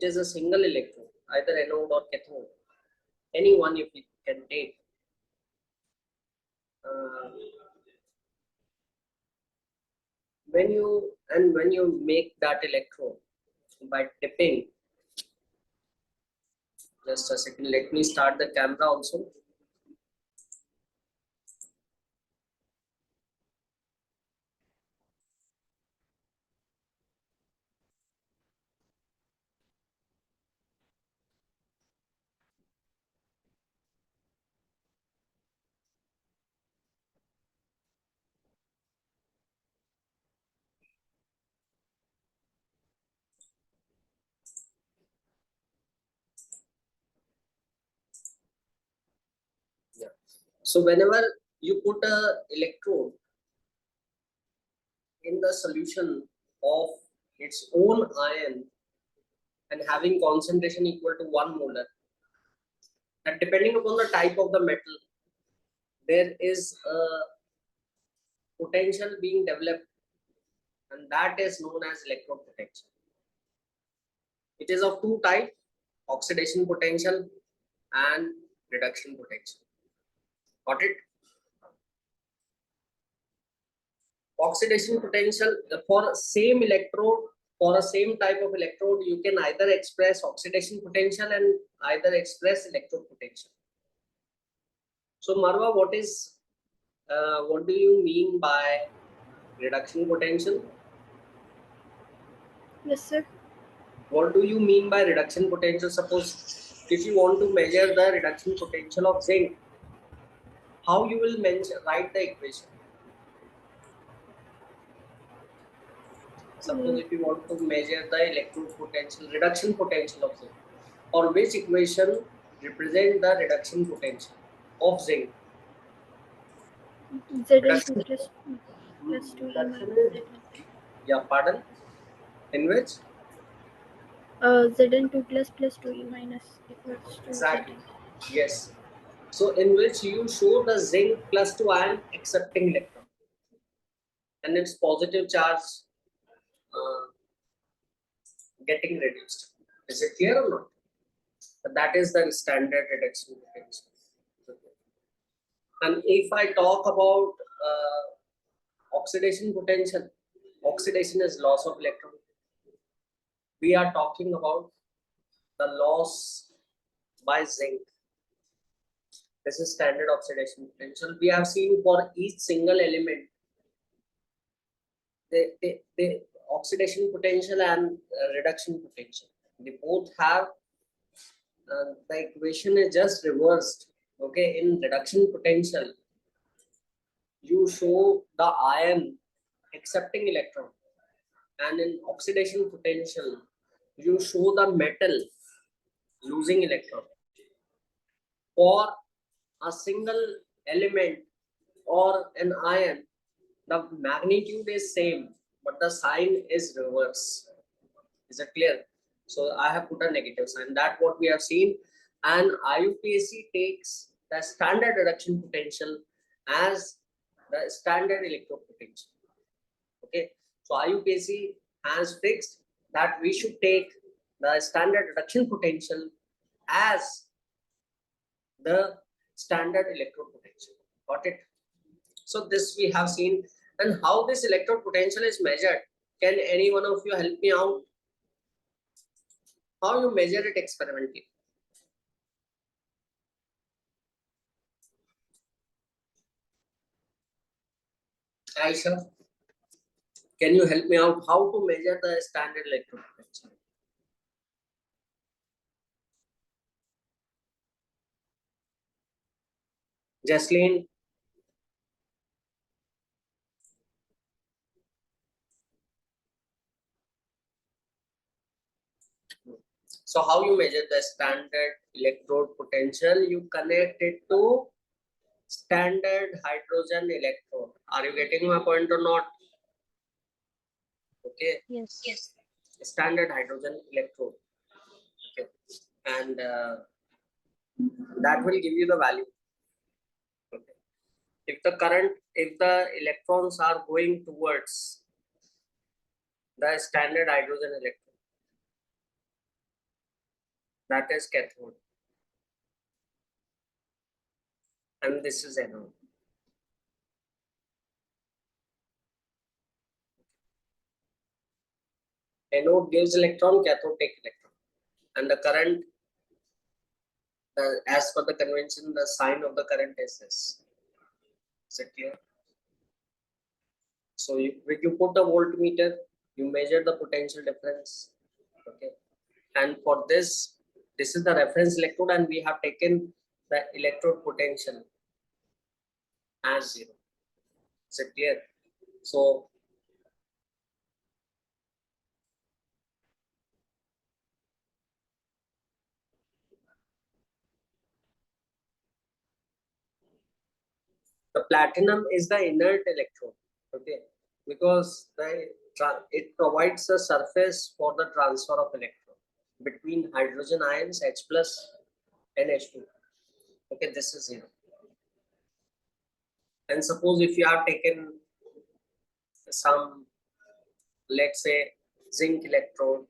it is a single electrode, either anode or cathode, any one if you can take. When you make that electrode by dipping, just a second, let me start the camera also. Yeah. So whenever you put a electrode in the solution of its own ion and having concentration equal to 1 molar, and depending upon the type of the metal, there is a potential being developed, and that is known as electrode potential. It is of two types: oxidation potential and reduction potential. Got it? Oxidation potential for same electrode, for a same type of electrode, you can either express oxidation potential and either express electrode potential. So Marwa, what do you mean by reduction potential? Yes, sir. What do you mean by reduction potential? Suppose if you want to measure the reduction potential of zinc, how you will write the equation? Suppose if you want to measure the electrode potential, reduction potential of zinc, or which equation represent the reduction potential of zinc? Zn2 plus 2 E minus Yeah, pardon? In which? Zn2 plus 2 E minus equals to Exactly. Zn. Yes. So in which you show the zinc plus 2 ion accepting electron and its positive charge getting reduced. Is it clear or not? But that is the standard reduction potential. And if I talk about oxidation potential, oxidation is loss of electron. We are talking about the loss by zinc. This is standard oxidation potential. We have seen for each single element, the oxidation potential and reduction potential. They both have the equation is just reversed. Okay, in reduction potential, you show the ion accepting electron, and in oxidation potential, you show the metal losing electron. For a single element or an ion, the magnitude is same, but the sign is reverse. Is it clear? So I have put a negative sign. That's what we have seen. And IUPAC takes the standard reduction potential as the standard electrode potential. Okay. So IUPAC has fixed that we should take the standard reduction potential as the standard electrode potential. Got it? So this we have seen. And how this electrode potential is measured? Can any one of you help me out? How you measure it experimentally? Aisha, can you help me out? How to measure the standard electrode potential? Jasleen? So how you measure the standard electrode potential? You connect it to standard hydrogen electrode. Are you getting my point or not? Okay. Yes. Yes. Standard hydrogen electrode. Okay. And that will give you the value. Okay. If the electrons are going towards the standard hydrogen electrode, that is cathode, and this is anode. Anode gives electron, cathode take electron, and the current, as per the convention, the sign of the current is this. Is it clear? So when you put the voltmeter, you measure the potential difference. Okay, and for this is the reference electrode, and we have taken the electrode potential as 0. Is it clear? So the platinum is the inert electrode, okay, because it provides a surface for the transfer of electron between hydrogen ions H plus and H2. Okay, this is 0. And suppose if you have taken some, let's say, zinc electrode,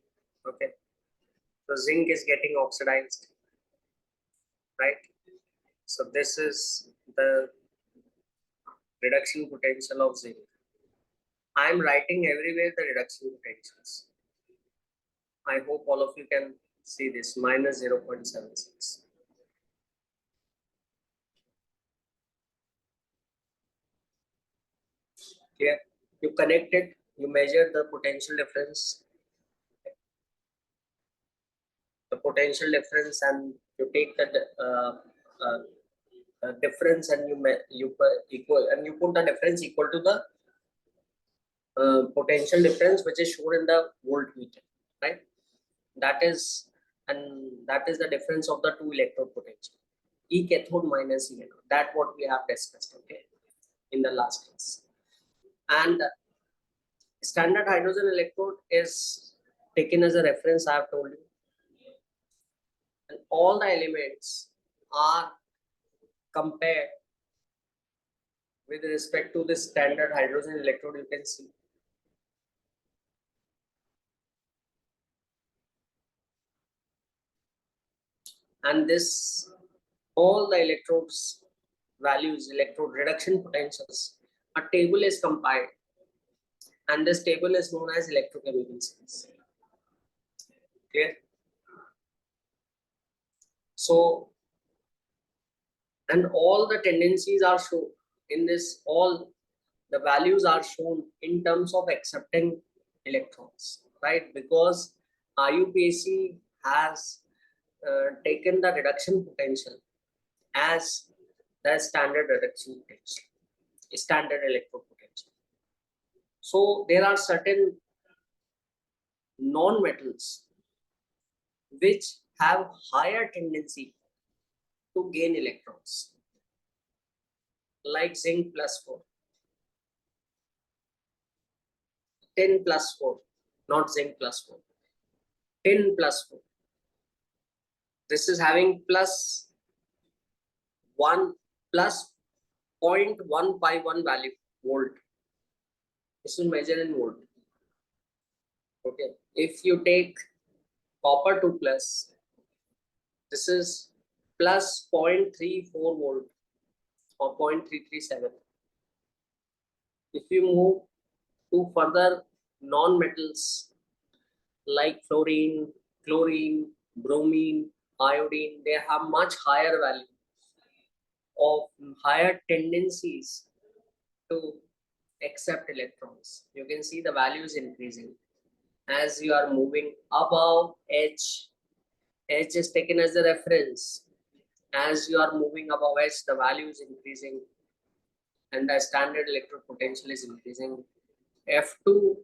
okay, so zinc is getting oxidized, right? So this is the reduction potential of zinc. I am writing everywhere the reduction potentials. I hope all of you can see this, minus 0.76. Here, you connect it, you measure the potential difference, and you take the difference, and you put the difference equal to the potential difference, which is shown in the voltmeter, right? That is the difference of the two electrode potential, E cathode minus E anode. That what we have discussed, okay, in the last class. And standard hydrogen electrode is taken as a reference, I have told you, and all the elements are compared with respect to the standard hydrogen electrode. You can see, and this, all the electrodes values, electrode reduction potentials, a table is compiled, and this table is known as electrochemical series. Clear? So, and all the tendencies are shown in this, all the values are shown in terms of accepting electrons, right? Because IUPAC has taken the reduction potential as the standard reduction potential, standard electrode potential. So there are certain non-metals which have higher tendency to gain electrons, like zinc plus 4, tin plus 4, not zinc plus 4, tin plus 4. This is having plus 1 plus 0.151 value volt. This is measured in volt. Okay, if you take copper 2 plus, this is plus 0.34 volt or 0.337. If you move to further non-metals like fluorine, chlorine, bromine, iodine, they have much higher value of higher tendencies to accept electrons. You can see the value is increasing as you are moving above H. H is taken as a reference. As you are moving above H, the value is increasing and the standard electrode potential is increasing. F2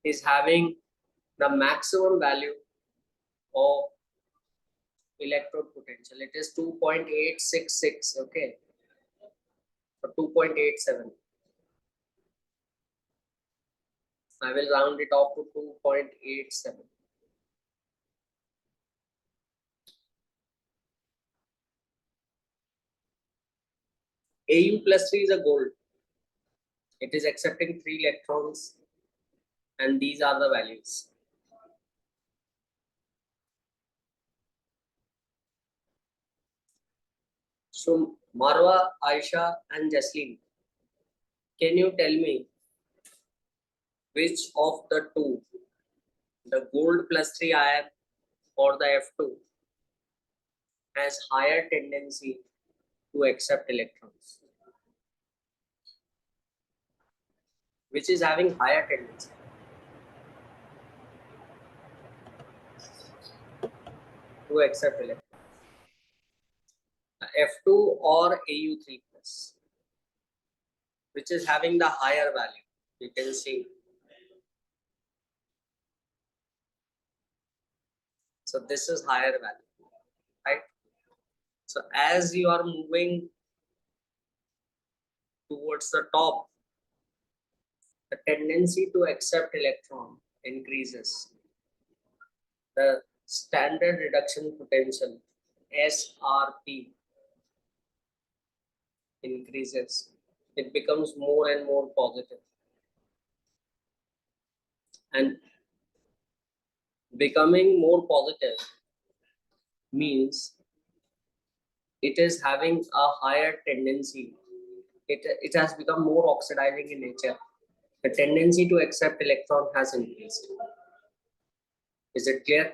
is having the maximum value of electrode potential. It is 2.866, okay, or 2.87. I will round it off to 2.87. Au plus 3 is a gold. It is accepting 3 electrons, and these are the values. So Marwa, Aisha and Jasleen, can you tell me which of the two, the gold plus 3 ion or the F2, has higher tendency to accept electrons? Which is having higher tendency to accept electrons? F2 or Au3 plus, which is having the higher value? You can see. So this is higher value, right? So as you are moving towards the top, the tendency to accept electron increases. The standard reduction potential SRP increases. It becomes more and more positive. And becoming more positive means it is having a higher tendency. It has become more oxidizing in nature. The tendency to accept electron has increased. Is it clear?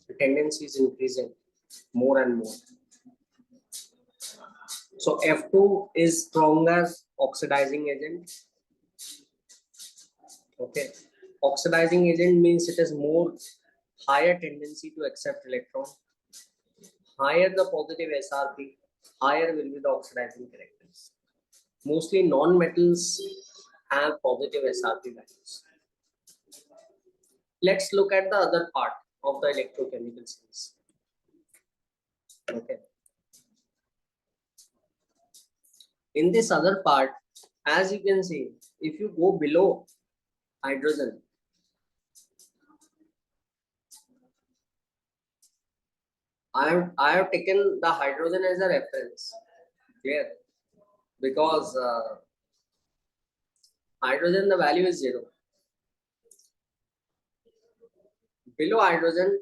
The tendency is increasing more and more. So F2 is stronger oxidizing agent. Okay. Oxidizing agent means it is more higher tendency to accept electron. Higher the positive SRP, higher will be the oxidizing characters. Mostly non-metals have positive SRP values. Let's look at the other part of the electrochemical cells. Okay. In this other part, as you can see, if you go below hydrogen, I have taken the hydrogen as a reference here because hydrogen the value is 0. Below hydrogen,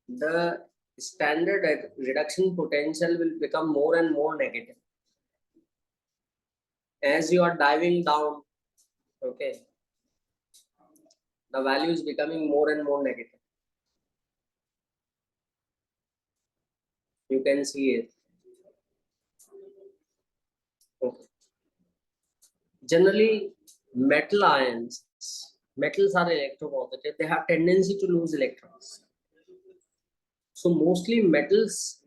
the standard reduction potential will become more and more negative. As you are diving down, okay, the value is becoming more and more negative. You can see it. Okay. Generally, metals are electropositive. They have tendency to lose electrons. So mostly metals,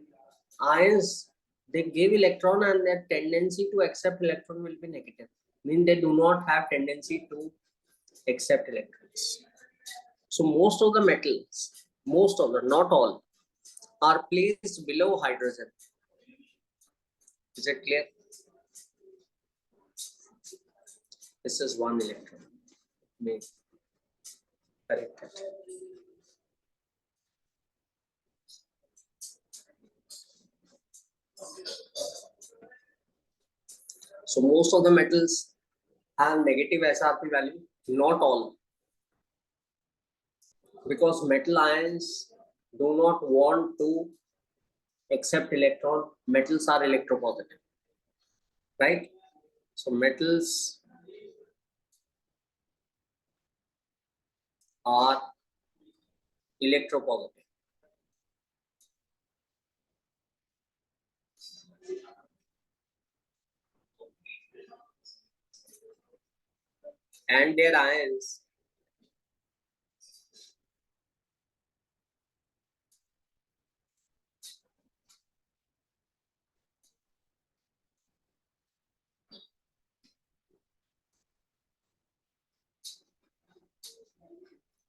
ions, they give electron and their tendency to accept electron will be negative. Mean they do not have tendency to accept electrons. So most of the metals, most of them, not all, are placed below hydrogen. Is it clear? This is one electron. May correct it. So most of the metals have negative SRP value, not all. Because metal ions do not want to accept electron, metals are electropositive, right? So metals are electropositive. And their ions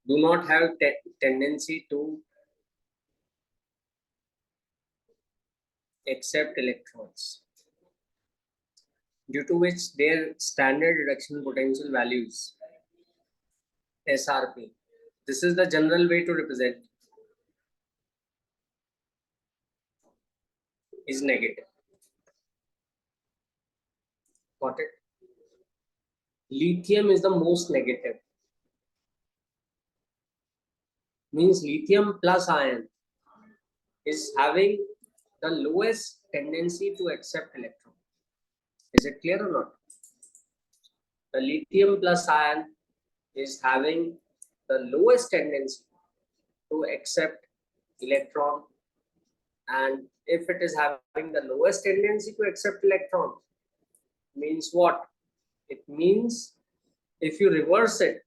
do not have tendency to accept electrons, due to which their standard reduction potential values, SRP, this is the general way to represent, is negative. Got it? Lithium is the most negative. Means lithium plus ion is having the lowest tendency to accept electron. Is it clear or not? The lithium plus ion is having the lowest tendency to accept electron, and if it is having the lowest tendency to accept electron, means what? It means if you reverse it,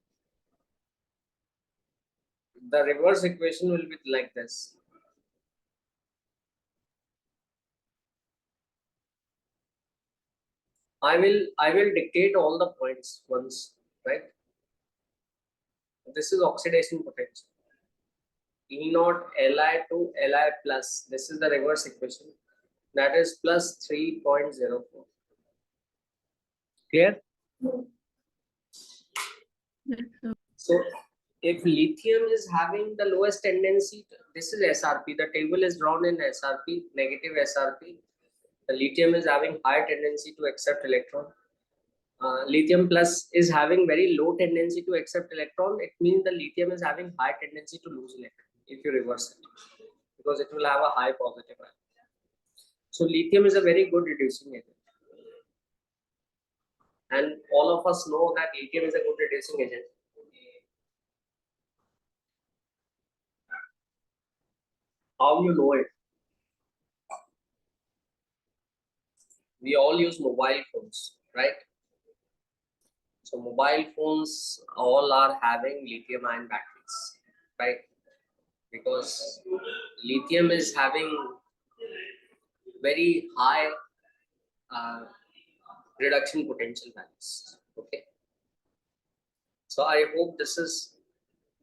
the reverse equation will be like this. I will dictate all the points once, right? This is oxidation potential. E naught Li to Li plus. This is the reverse equation. That is plus 3.04. Clear? Yes, sir. So if lithium is having the lowest tendency, this is SRP. The table is drawn in SRP, negative SRP. The lithium is having high tendency to accept electron. Lithium plus is having very low tendency to accept electron. It means the lithium is having high tendency to lose electron if you reverse it, because it will have a high positive ion. So lithium is a very good reducing agent. And all of us know that lithium is a good reducing agent. How you know it? We all use mobile phones, right? So mobile phones all are having lithium ion batteries, right? Because lithium is having very high reduction potential values. Okay. So I hope this is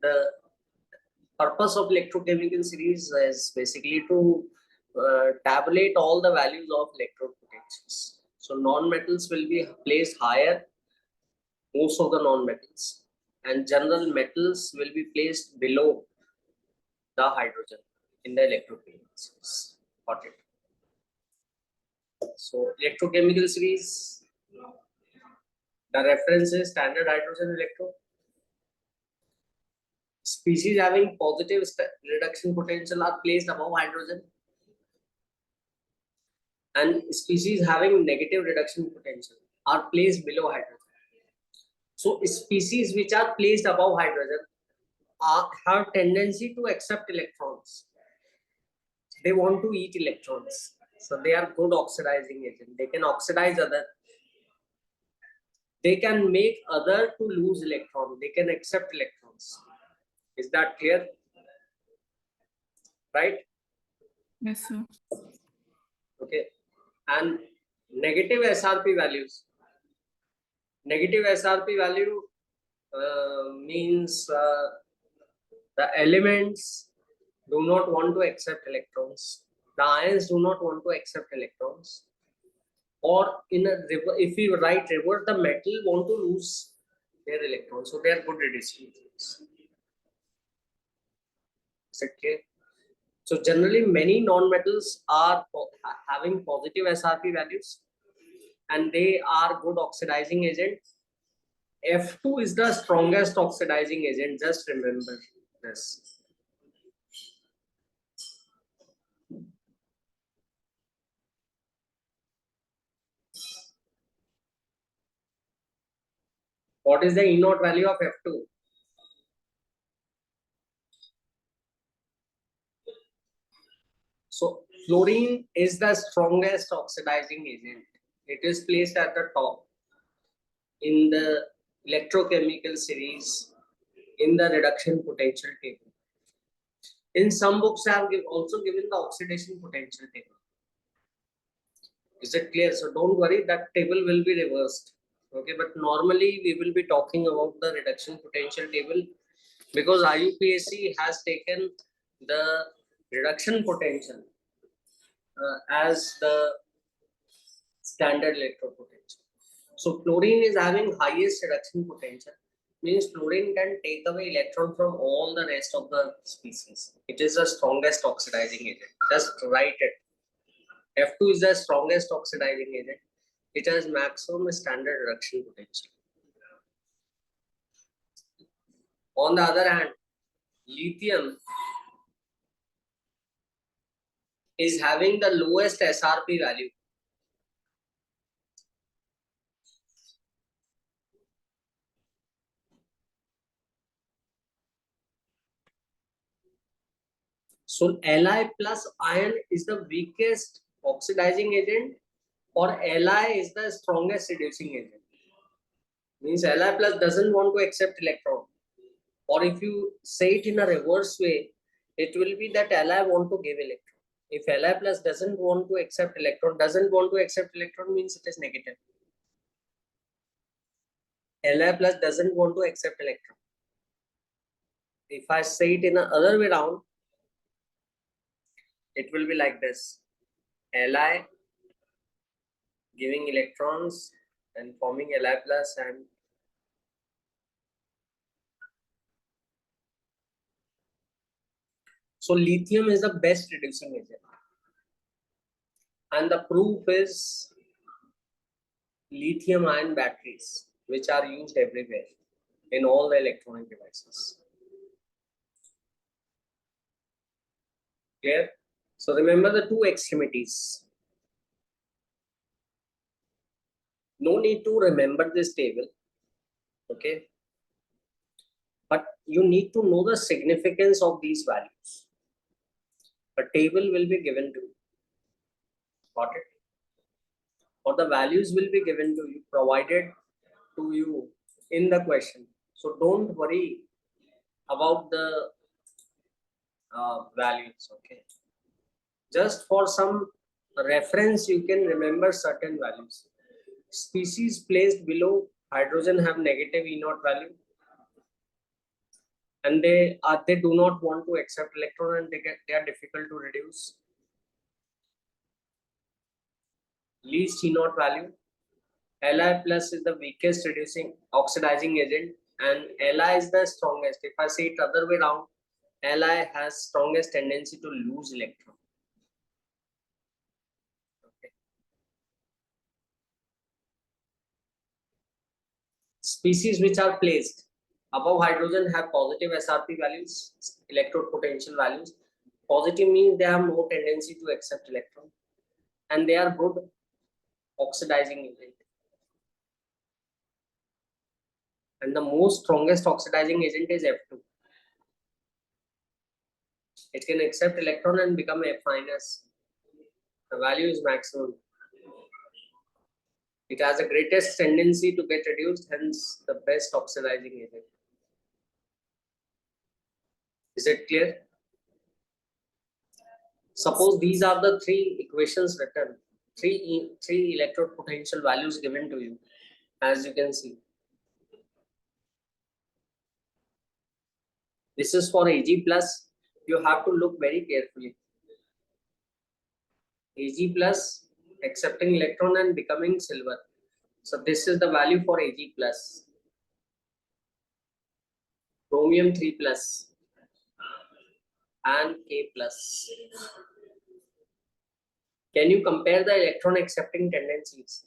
the purpose of electrochemical series is basically to tabulate all the values of electrode potentials. So non-metals will be placed higher, most of the non-metals, and general metals will be placed below the hydrogen in the electrochemical series. Got it? So electrochemical series, the reference is standard hydrogen electrode. Species having positive reduction potential are placed above hydrogen, and species having negative reduction potential are placed below hydrogen. So species which are placed above hydrogen have tendency to accept electrons. They want to eat electrons. So they are good oxidizing agent. They can oxidize other. They can make other to lose electron. They can accept electrons. Is that clear? Right? Yes, sir. Okay. And negative SRP values. Negative SRP value means the elements do not want to accept electrons. The ions do not want to accept electrons. Or in a if we write reverse, the metal want to lose their electrons. So they are good reducing agents. Okay. So generally, many non-metals are having positive SRP values, and they are good oxidizing agent. F2 is the strongest oxidizing agent. Just remember this. What is the E naught value of F2? So fluorine is the strongest oxidizing agent. It is placed at the top in the electrochemical series in the reduction potential table. In some books, I have also given the oxidation potential table. Is it clear? So don't worry, that table will be reversed. Okay, but normally we will be talking about the reduction potential table because IUPAC has taken the reduction potential as the standard electrode potential. So fluorine is having highest reduction potential, means fluorine can take away electron from all the rest of the species. It is the strongest oxidizing agent. Just write it. F2 is the strongest oxidizing agent. It has maximum standard reduction potential. On the other hand, lithium is having the lowest SRP value? So Li plus iron is the weakest oxidizing agent, or Li is the strongest reducing agent? Means Li plus doesn't want to accept electron. Or if you say it in a reverse way, it will be that Li want to give electron. If Li plus doesn't want to accept electron means it is negative. Li plus doesn't want to accept electron. If I say it in the other way around, it will be like this: Li giving electrons and forming Li plus, and so lithium is the best reducing agent. And the proof is lithium ion batteries, which are used everywhere in all the electronic devices. Clear? So remember the two extremities. No need to remember this table, okay? But you need to know the significance of these values. A table will be given to you. Got it? Or the values will be given to you, provided to you in the question. So don't worry about the values, okay? Just for some reference, you can remember certain values. Species placed below hydrogen have negative E naught value, and they do not want to accept electron, and they are difficult to reduce. Least E naught value. Li plus is the weakest reducing oxidizing agent, and Li is the strongest. If I say it other way around, Li has strongest tendency to lose electron. Okay. Species which are placed above hydrogen have positive SRP values, electrode potential values. Positive means they have no tendency to accept electron, and they are good oxidizing agent. And the most strongest oxidizing agent is F2. It can accept electron and become F minus. The value is maximum. It has the greatest tendency to get reduced, hence the best oxidizing agent. Is it clear? Suppose these are the three equations written, three electrode potential values given to you, as you can see. This is for Ag plus. You have to look very carefully. Ag plus accepting electron and becoming silver. So this is the value for Ag plus. Chromium 3 plus and K plus. Can you compare the electron accepting tendencies?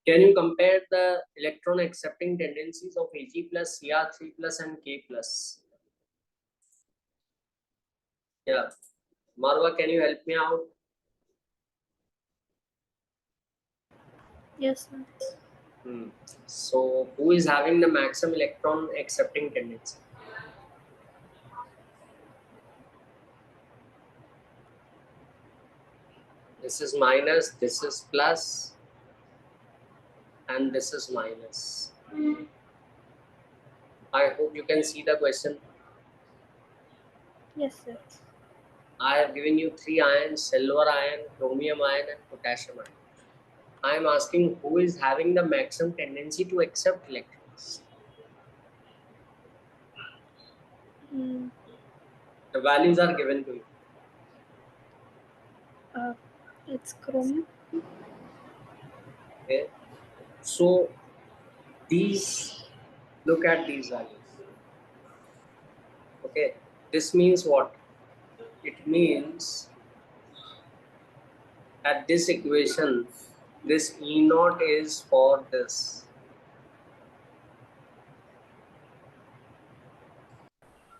Can you compare the electron accepting tendencies of Ag plus, Cr3 plus and K plus? Yeah. Marwa, can you help me out? Yes, sir. So who is having the maximum electron accepting tendency? This is minus, this is plus, and this is minus. I hope you can see the question. Yes, sir. I have given you three ions: silver ion, chromium ion, and potassium ion. I am asking who is having the maximum tendency to accept electrons. Mm, The values are given to you. it's chromium. Okay, so these, look at these values. Okay, this means what? It means at this equation, this E naught is for this.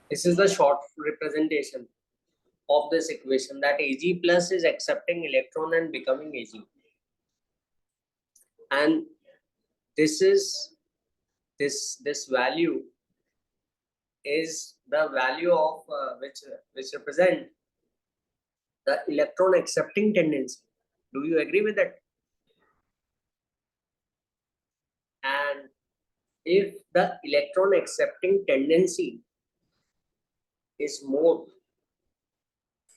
This is the short representation of this equation, that Ag plus is accepting electron and becoming Ag. And this is this value is the value of which represent the electron accepting tendency. Do you agree with that? And if the electron accepting tendency is more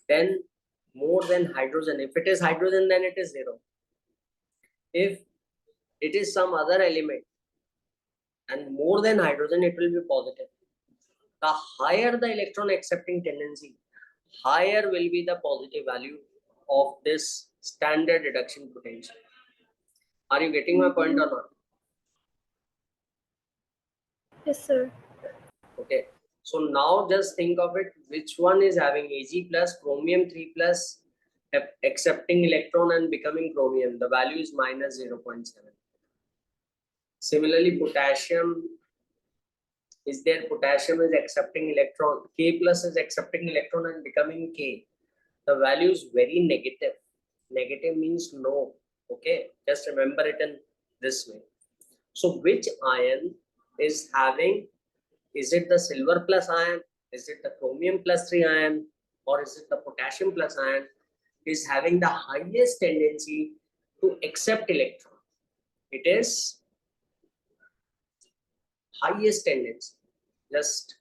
than hydrogen, if it is hydrogen, then it is 0. If it is some other element and more than hydrogen, it will be positive. The higher the electron accepting tendency, higher will be the positive value of this standard reduction potential. Are you getting my point or not? Yes, sir. Okay. So now just think of it, which one is having Ag plus, chromium 3 plus, accepting electron and becoming chromium. The value is minus 0.7. Similarly, potassium is there, potassium is accepting electron, K plus is accepting electron and becoming K. The value is very negative. Negative means no. Okay, just remember it in this way. So which ion is having, is it the silver plus ion, is it the chromium plus 3 ion, or is it the potassium plus ion, is having the highest tendency to accept electron? It is highest tendency. Just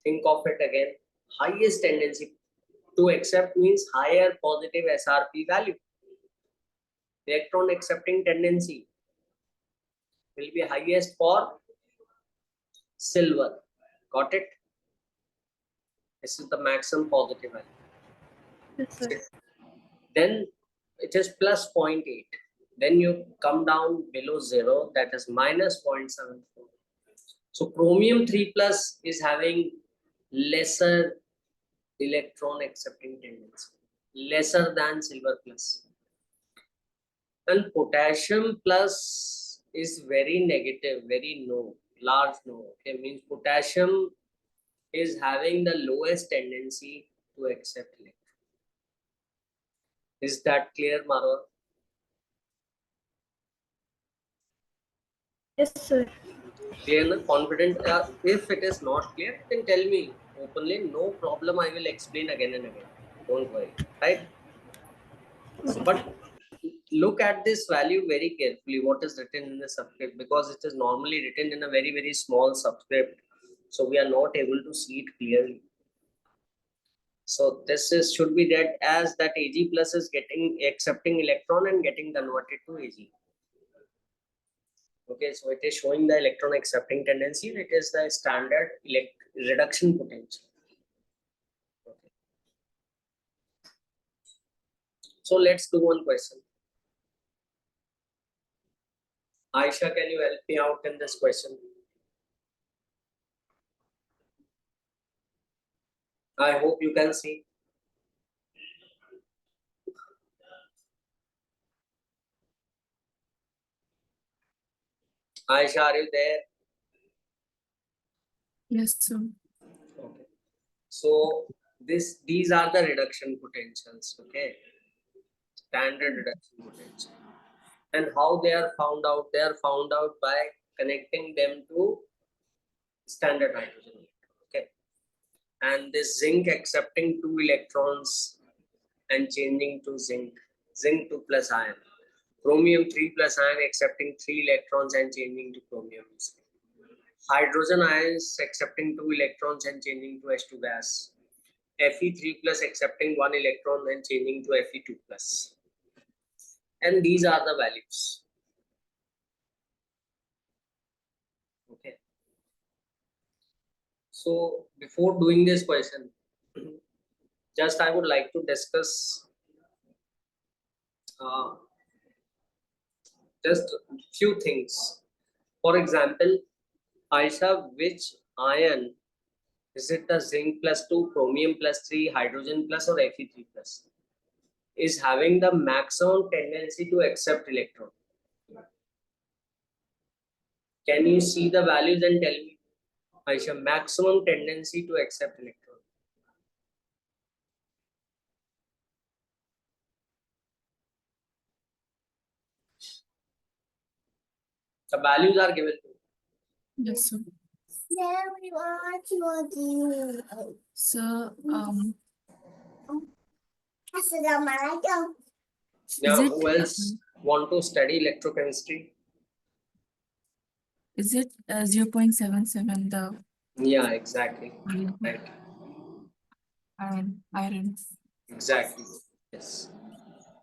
think of it again. Highest tendency to accept means higher positive SRP value. Electron accepting tendency will be highest for silver. Got it? This is the maximum positive value. Yes, sir. Then it is plus 0.8. Then you come down below 0, that is minus 0.74. So chromium 3 plus is having lesser electron accepting tendency, lesser than silver plus. And potassium plus is very negative, very no, large no. Okay, means potassium is having the lowest tendency to accept electron. Is that clear, Marwa? Yes, sir. Clear and confident? If it is not clear, then tell me openly. No problem. I will explain again and again. Don't worry. Right? So, but look at this value very carefully. What is written in the subscript, because it is normally written in a very, very small subscript. So we are not able to see it clearly. So this is should be read as that Ag plus is getting accepting electron and getting converted to Ag. Okay, so it is showing the electron accepting tendency. It is the standard reduction potential. Okay. So let's do one question. Aisha, can you help me out in this question? I hope you can see. Aisha, are you there? Yes, sir. Okay. So these are the reduction potentials. Okay. Standard reduction potential. And how they are found out? They are found out by connecting them to standard hydrogen. Okay. And this zinc accepting 2 electrons and changing to zinc 2 plus ion. Chromium 3 plus ion accepting 3 electrons and changing to chromium. Hydrogen ions accepting 2 electrons and changing to H2 gas. Fe3 plus accepting 1 electron and changing to Fe2 plus. And these are the values. Okay. So before doing this question, just I would like to discuss just few things. For example, Aisha, which ion is it? The zinc +2, chromium +3, hydrogen plus, or Fe3 plus is having the maximum tendency to accept electron? Can you see the values and tell me, Aisha, maximum tendency to accept electron? The values are given to you. Yes, sir. So, Now, it, who else want to study electrochemistry? is it 0.77 the Yeah, exactly. Right. iron? Exactly. Yes.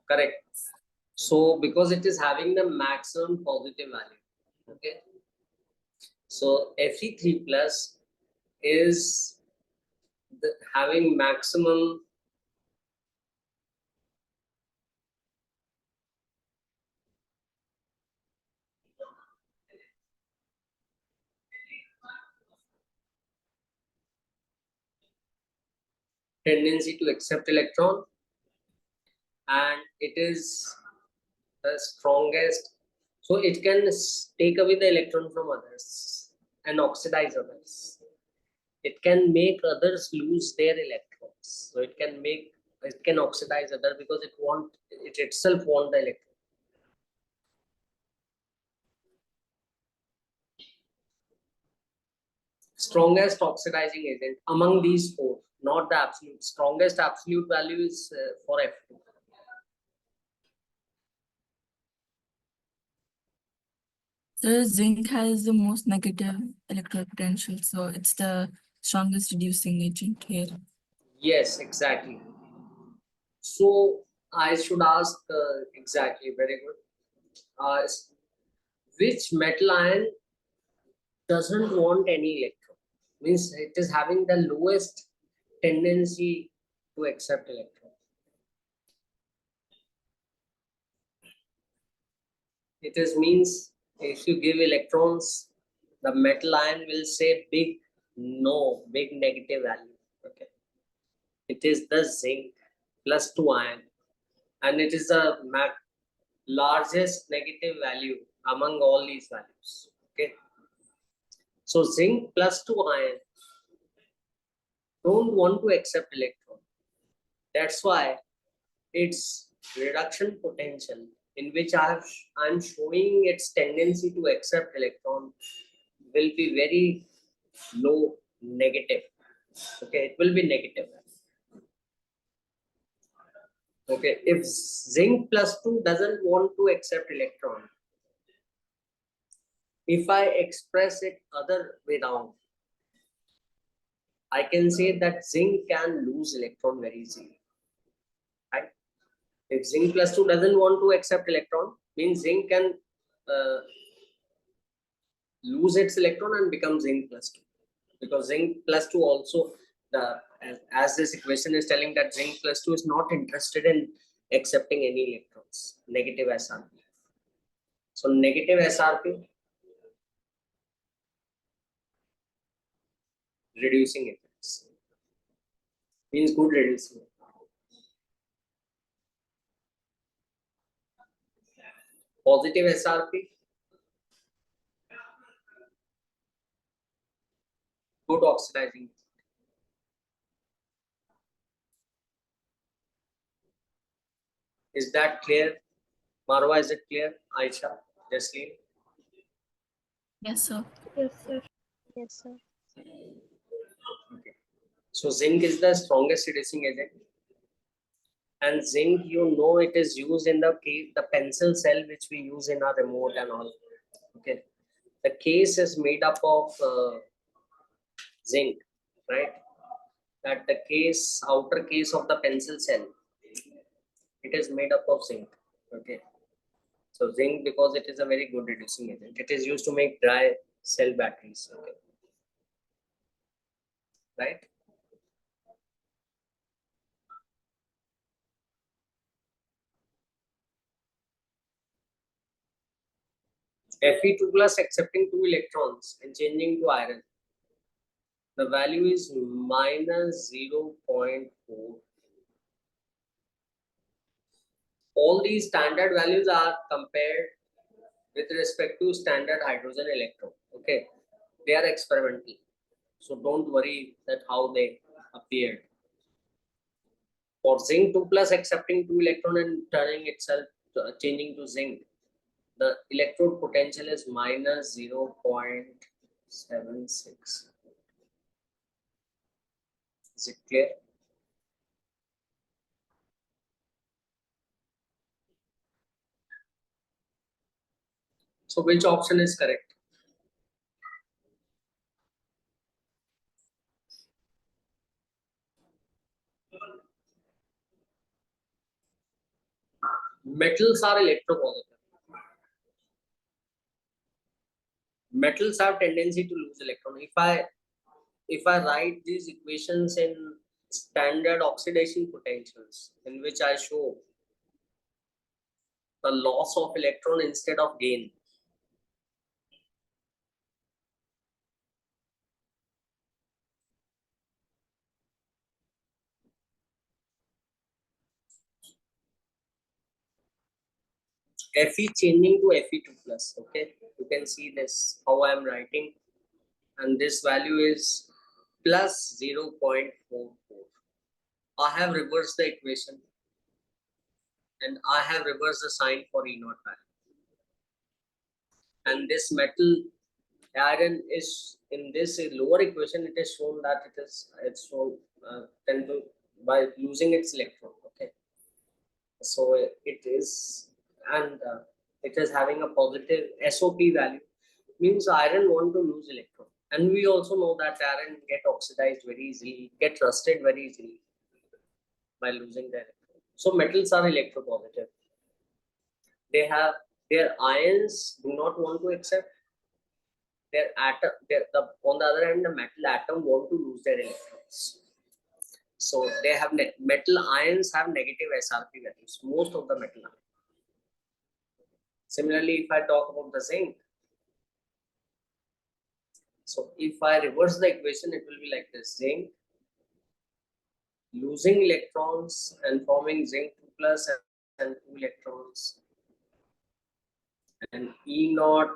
Correct. So, because it is having the maximum positive value. Okay. So, Fe3 plus is having maximum tendency to accept electron, and it is the strongest. So it can take away the electron from others and oxidize others. It can make others lose their electrons. So it can oxidize other because it itself want the electron. Strongest oxidizing agent among these four, not the absolute. Strongest absolute value is for F2. So zinc has the most negative electrode potential, so it's the strongest reducing agent here. Yes, exactly. So I should ask exactly, very good. Which metal ion doesn't want any electron? Means it is having the lowest tendency to accept electron. It is means if you give electrons, the metal ion will say big no, big negative value. Okay. It is the zinc +2 ion, and it is the largest negative value among all these values. Okay. So zinc +2 ion don't want to accept electron. That's why its reduction potential, in which I'm showing its tendency to accept electron, will be very low, negative. Okay, it will be negative. Okay, if zinc +2 doesn't want to accept electron, if I express it other way down, I can say that zinc can lose electron very easily. Right? If zinc +2 doesn't want to accept electron, means zinc can uh, lose its electron and become zinc +2, because zinc +2 also, as this equation is telling, that zinc +2 is not interested in accepting any electrons, negative SRP. So negative SRP, reducing effects, means good reducing. Positive SRP, good oxidizing. Is that clear? Marwa, is it clear? Aisha, Jasleen? Yes, sir. Yes, sir. Yes, sir. Okay. So zinc is the strongest reducing agent. And zinc, it is used in the pencil cell which we use in our remote and all. Okay. The case is made up of zinc, right? That the outer case of the pencil cell, it is made up of zinc. Okay. So zinc, because it is a very good reducing agent, it is used to make dry cell batteries. Okay. Right? Fe2 plus accepting 2 electrons and changing to iron. The value is minus 0.4. All these standard values are compared with respect to standard hydrogen electron. Okay, they are experimental, so don't worry that how they appeared. For zinc 2 plus accepting 2 electron and turning itself changing to zinc, the electrode potential is minus 0.76. Is it clear? So which option is correct? Metals are electropositive. Metals have tendency to lose electron. If I write these equations in standard oxidation potentials, in which I show the loss of electron instead of gain, Fe changing to Fe2 plus. Okay, you can see this how I am writing, and this value is plus 0.44. I have reversed the equation and I have reversed the sign for E naught value. And this metal iron is in this lower equation. It is shown that it's shown 10 to by losing its electron. Okay, so it is, and it is having a positive SOP value, means iron want to lose electron, and we also know that iron get oxidized very easily, get rusted very easily by losing the electron. So metals are electropositive. They have their ions do not want to accept their atom. On the other hand, the metal atom want to lose their electrons. So they have metal ions have negative SRP values. Most of the metal ions. Similarly, if I talk about the zinc, so if I reverse the equation, it will be like this: zinc losing electrons and forming zinc 2 plus and 2 electrons, and E naught.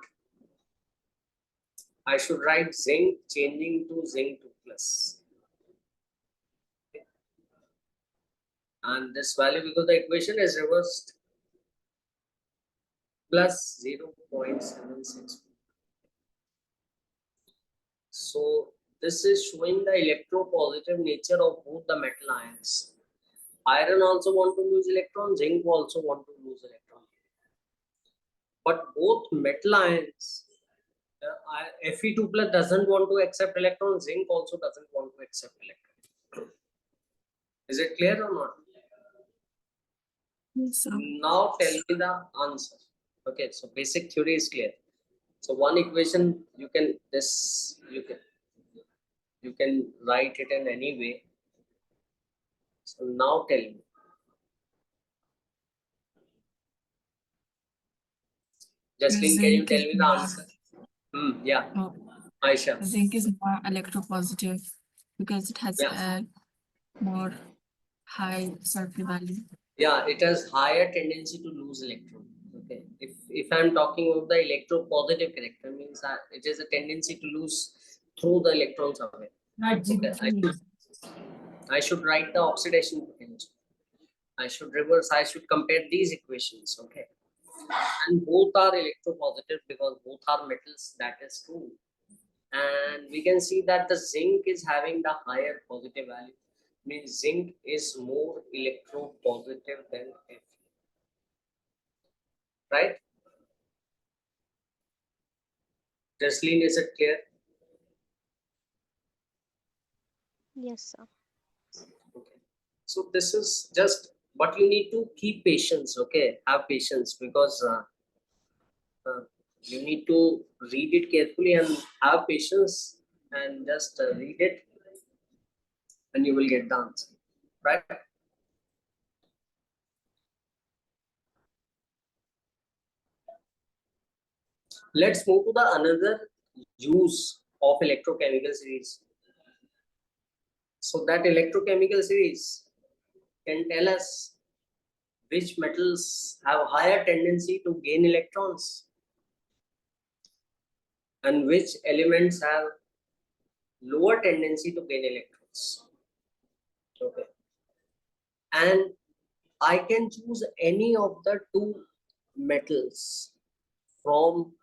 I should write zinc changing to zinc 2 plus. And this value, because the equation is reversed, plus 0.76. So this is showing the electropositive nature of both the metal ions. Iron also want to lose electron, zinc also want to lose electron. But both metal ions, Fe2 plus doesn't want to accept electron, zinc also doesn't want to accept electron. Is it clear or not? So, Now tell me the answer. Okay, so basic theory is clear. So one equation you can write it in any way. So now tell me. Jaslin, can you zinc tell is me the more, answer? Yeah, oh, Aisha. zinc is more electropositive because it has Yeah. a more high surface value. Yeah, it has higher tendency to lose electron. Okay, if I'm talking about the electropositive character, means that it is a tendency to lose through the electrons away. Okay, I should write the oxidation potential. I should reverse. I should compare these equations. Okay, and both are electropositive because both are metals. That is true. And we can see that the zinc is having the higher positive value, means zinc is more electropositive than Fe, right? Jaslin, is it clear? Yes, sir. Okay, so this is just, but you need to keep patience. Okay, have patience, because you need to read it carefully and have patience, and just read it and you will get the answer, right? Let's move to the another use of electrochemical series. So that electrochemical series can tell us which metals have higher tendency to gain electrons and which elements have lower tendency to gain electrons. Okay. And I can choose any of the two metals from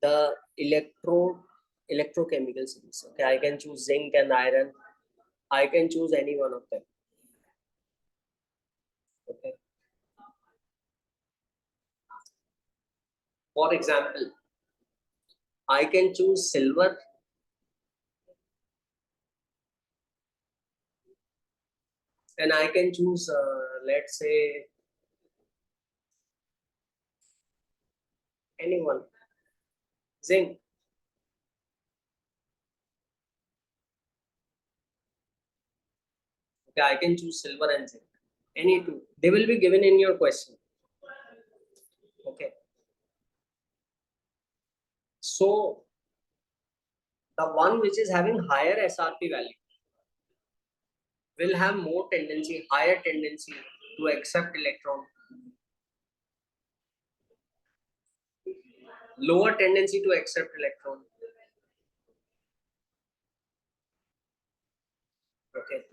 the electrochemical series. Okay, I can choose zinc and iron. I can choose any one of them. Okay. For example, I can choose silver and I can choose, let's say, anyone. Zinc. Okay, I can choose silver and zinc. Any two. They will be given in your question. Okay. So the one which is having higher SRP value will have more tendency, higher tendency to accept electron, lower tendency to accept electron. Okay.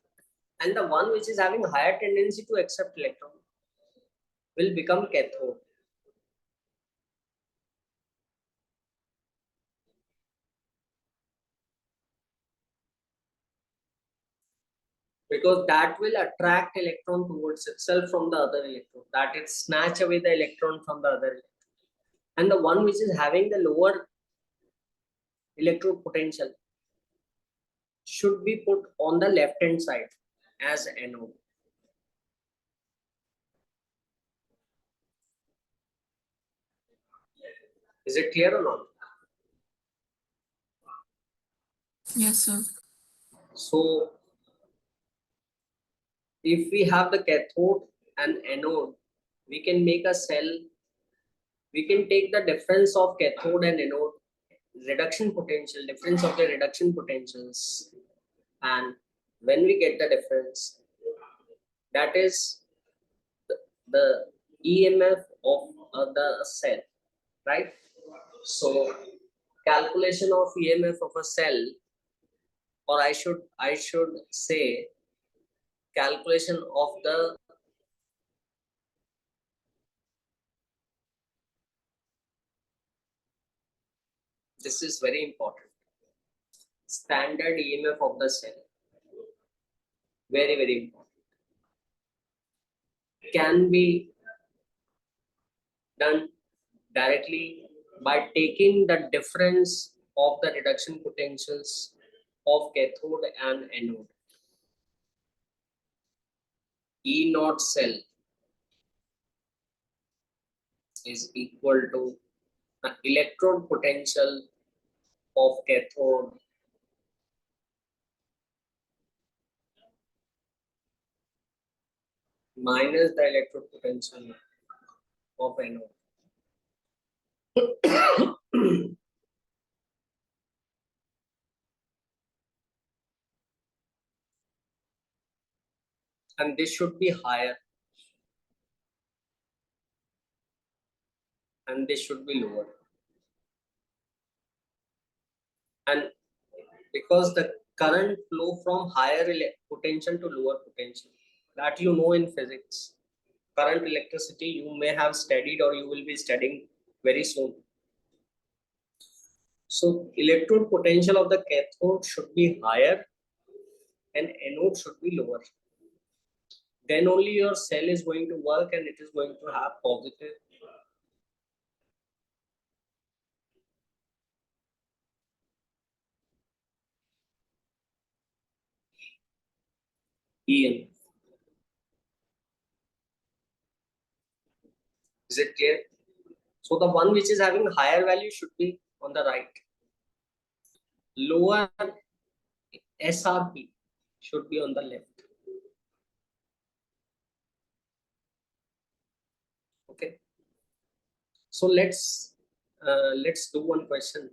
And the one which is having higher tendency to accept electron will become cathode. Because that will attract electron towards itself from the other electron. That it snatch away the electron from the other electron. And the one which is having the lower electrode potential should be put on the left hand side as anode. Is it clear or not? Yes, sir. So if we have the cathode and anode, we can make a cell. We can take the difference of cathode and anode reduction potential, difference of the reduction potentials, and when we get the difference, that is the EMF of the cell, right? So calculation of EMF of a cell, or I should say calculation of the this is very important, standard EMF of the cell, very important, can be done directly by taking the difference of the reduction potentials of cathode and anode. E naught cell is equal to the electrode potential of cathode minus the electrode potential of anode. And this should be higher and this should be lower. And because the current flow from higher potential to lower potential, that you know in physics, current electricity you may have studied or you will be studying very soon. So electrode potential of the cathode should be higher and anode should be lower. Then only your cell is going to work and it is going to have positive EMF. Is it clear? So the one which is having higher value should be on the right. Lower SRP should be on the left. Okay. So let's let's do one question.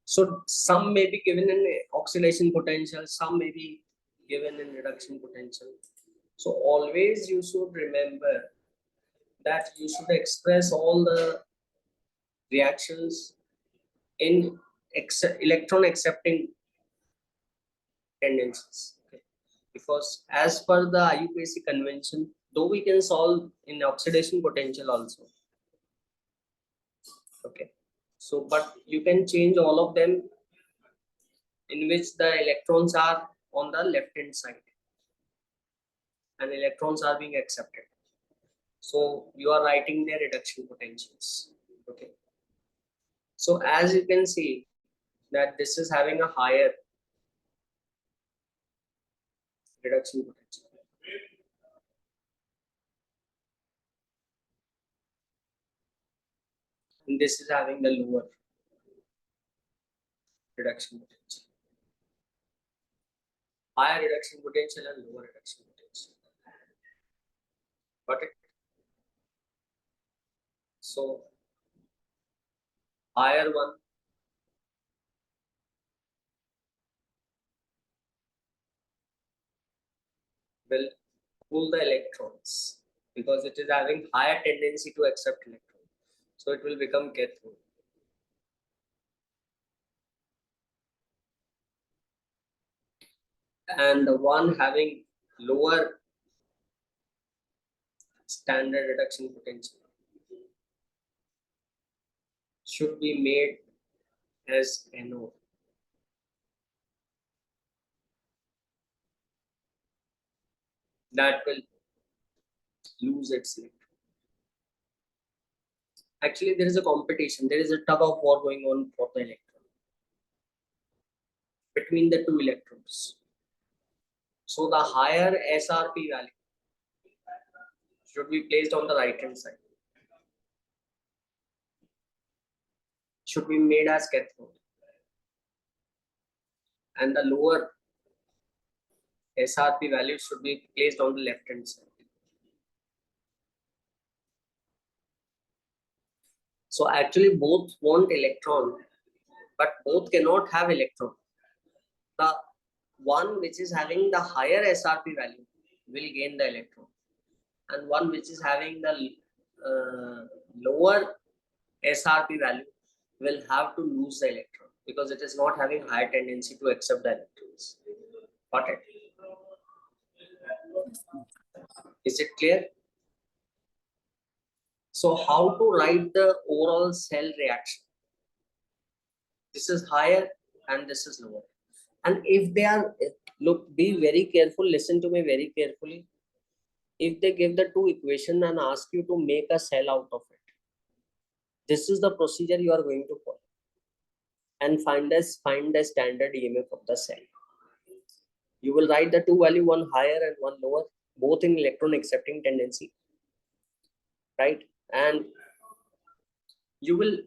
So some may be given in oxidation potential, some may be given in reduction potential. So always you should remember that you should express all the reactions in electron accepting tendencies. Okay. Because as per the IUPAC convention, though we can solve in oxidation potential also. Okay. So, but you can change all of them in which the electrons are on the left hand side and electrons are being accepted. So you are writing their reduction potentials. Okay. So as you can see that this is having a higher reduction potential. And this is having the lower reduction potential. Higher reduction potential and lower reduction potential. Got it? So higher one will pull the electrons because it is having higher tendency to accept electrons. So it will become cathode. And the one having lower standard reduction potential should be made as anode. That will lose its electron. Actually, there is a competition. There is a tug of war going on for the electron between the two electrons. So the higher SRP value should be placed on the right hand side. Should be made as cathode. And the lower SRP value should be placed on the left hand side. So actually both want electron, but both cannot have electron. The one which is having the higher SRP value will gain the electron, and one which is having the lower SRP value will have to lose the electron because it is not having high tendency to accept the electrons. Got it? Is it clear? So how to write the overall cell reaction? This is higher and this is lower. And if they are, look, be very careful, listen to me very carefully. If they give the two equation and ask you to make a cell out of it, this is the procedure you are going to follow and find the standard EMF of the cell. You will write the two value, one higher and one lower, both in electron accepting tendency, right? And you will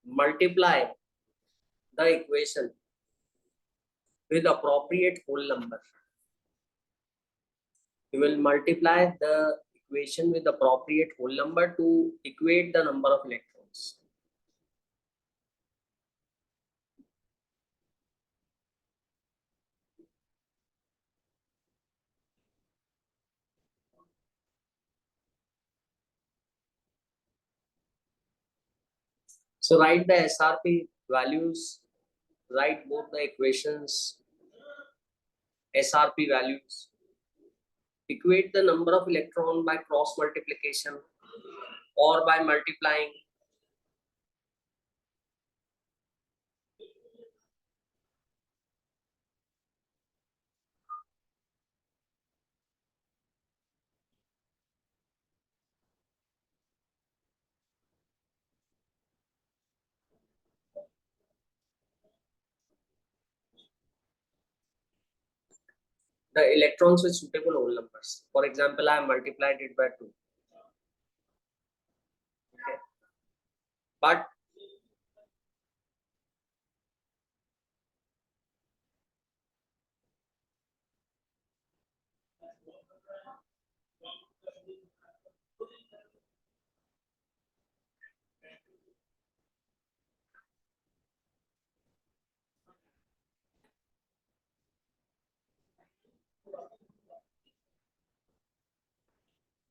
multiply the equation with appropriate whole number. You will multiply the equation with appropriate whole number to equate the number of electrons. So write the SRP values, write both the equations, SRP values, equate the number of electron by cross multiplication or by multiplying. The electrons with suitable whole numbers. For example, I have multiplied it by 2. Okay. But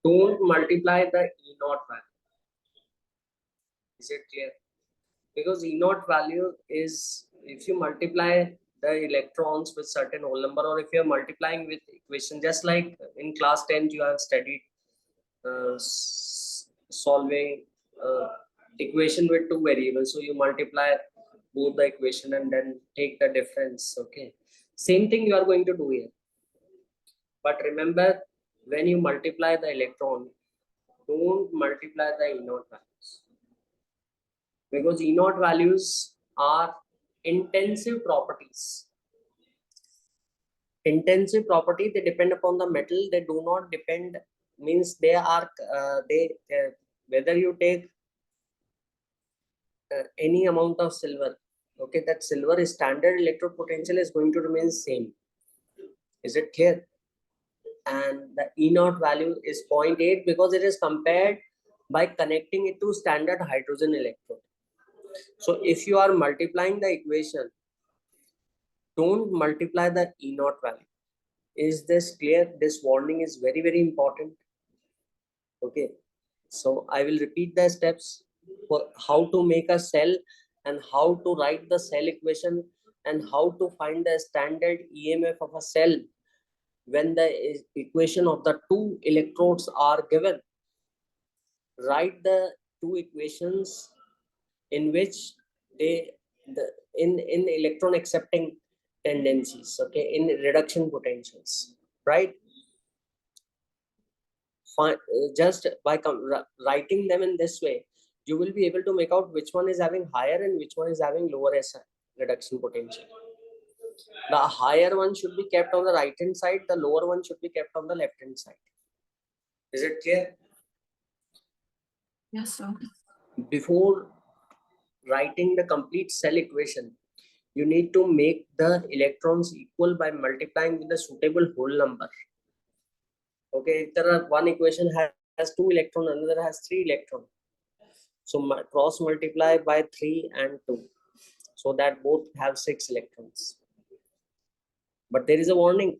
don't multiply the E naught value. Is it clear? Because E naught value is, if you multiply the electrons with certain whole number, or if you're multiplying with equation, just like in class 10 you have studied solving equation with two variables, so you multiply both the equation and then take the difference. Okay, same thing you are going to do here, but remember, when you multiply the electron, don't multiply the E naught values, because E naught values are intensive properties. Intensive property, they depend upon the metal, they do not depend, means they are whether you take any amount of silver, okay, that silver standard electrode potential is going to remain same. Is it clear? And the E naught value is 0.8 because it is compared by connecting it to standard hydrogen electrode. So if you are multiplying the equation, don't multiply the E naught value. Is this clear? This warning is very, very important. Okay, so I will repeat the steps for how to make a cell and how to write the cell equation and how to find the standard EMF of a cell when the equation of the two electrodes are given. Write the two equations in which they in electron accepting tendencies, okay, in reduction potentials, right? Just by writing them in this way, you will be able to make out which one is having higher and which one is having lower SI reduction potential. The higher one should be kept on the right hand side, the lower one should be kept on the left hand side. Is it clear? Yes, sir. Before writing the complete cell equation, you need to make the electrons equal by multiplying with the suitable whole number. Okay, if there are one equation has 2 electrons, another has 3 electrons, so cross multiply by 3 and 2, so that both have 6 electrons. But there is a warning: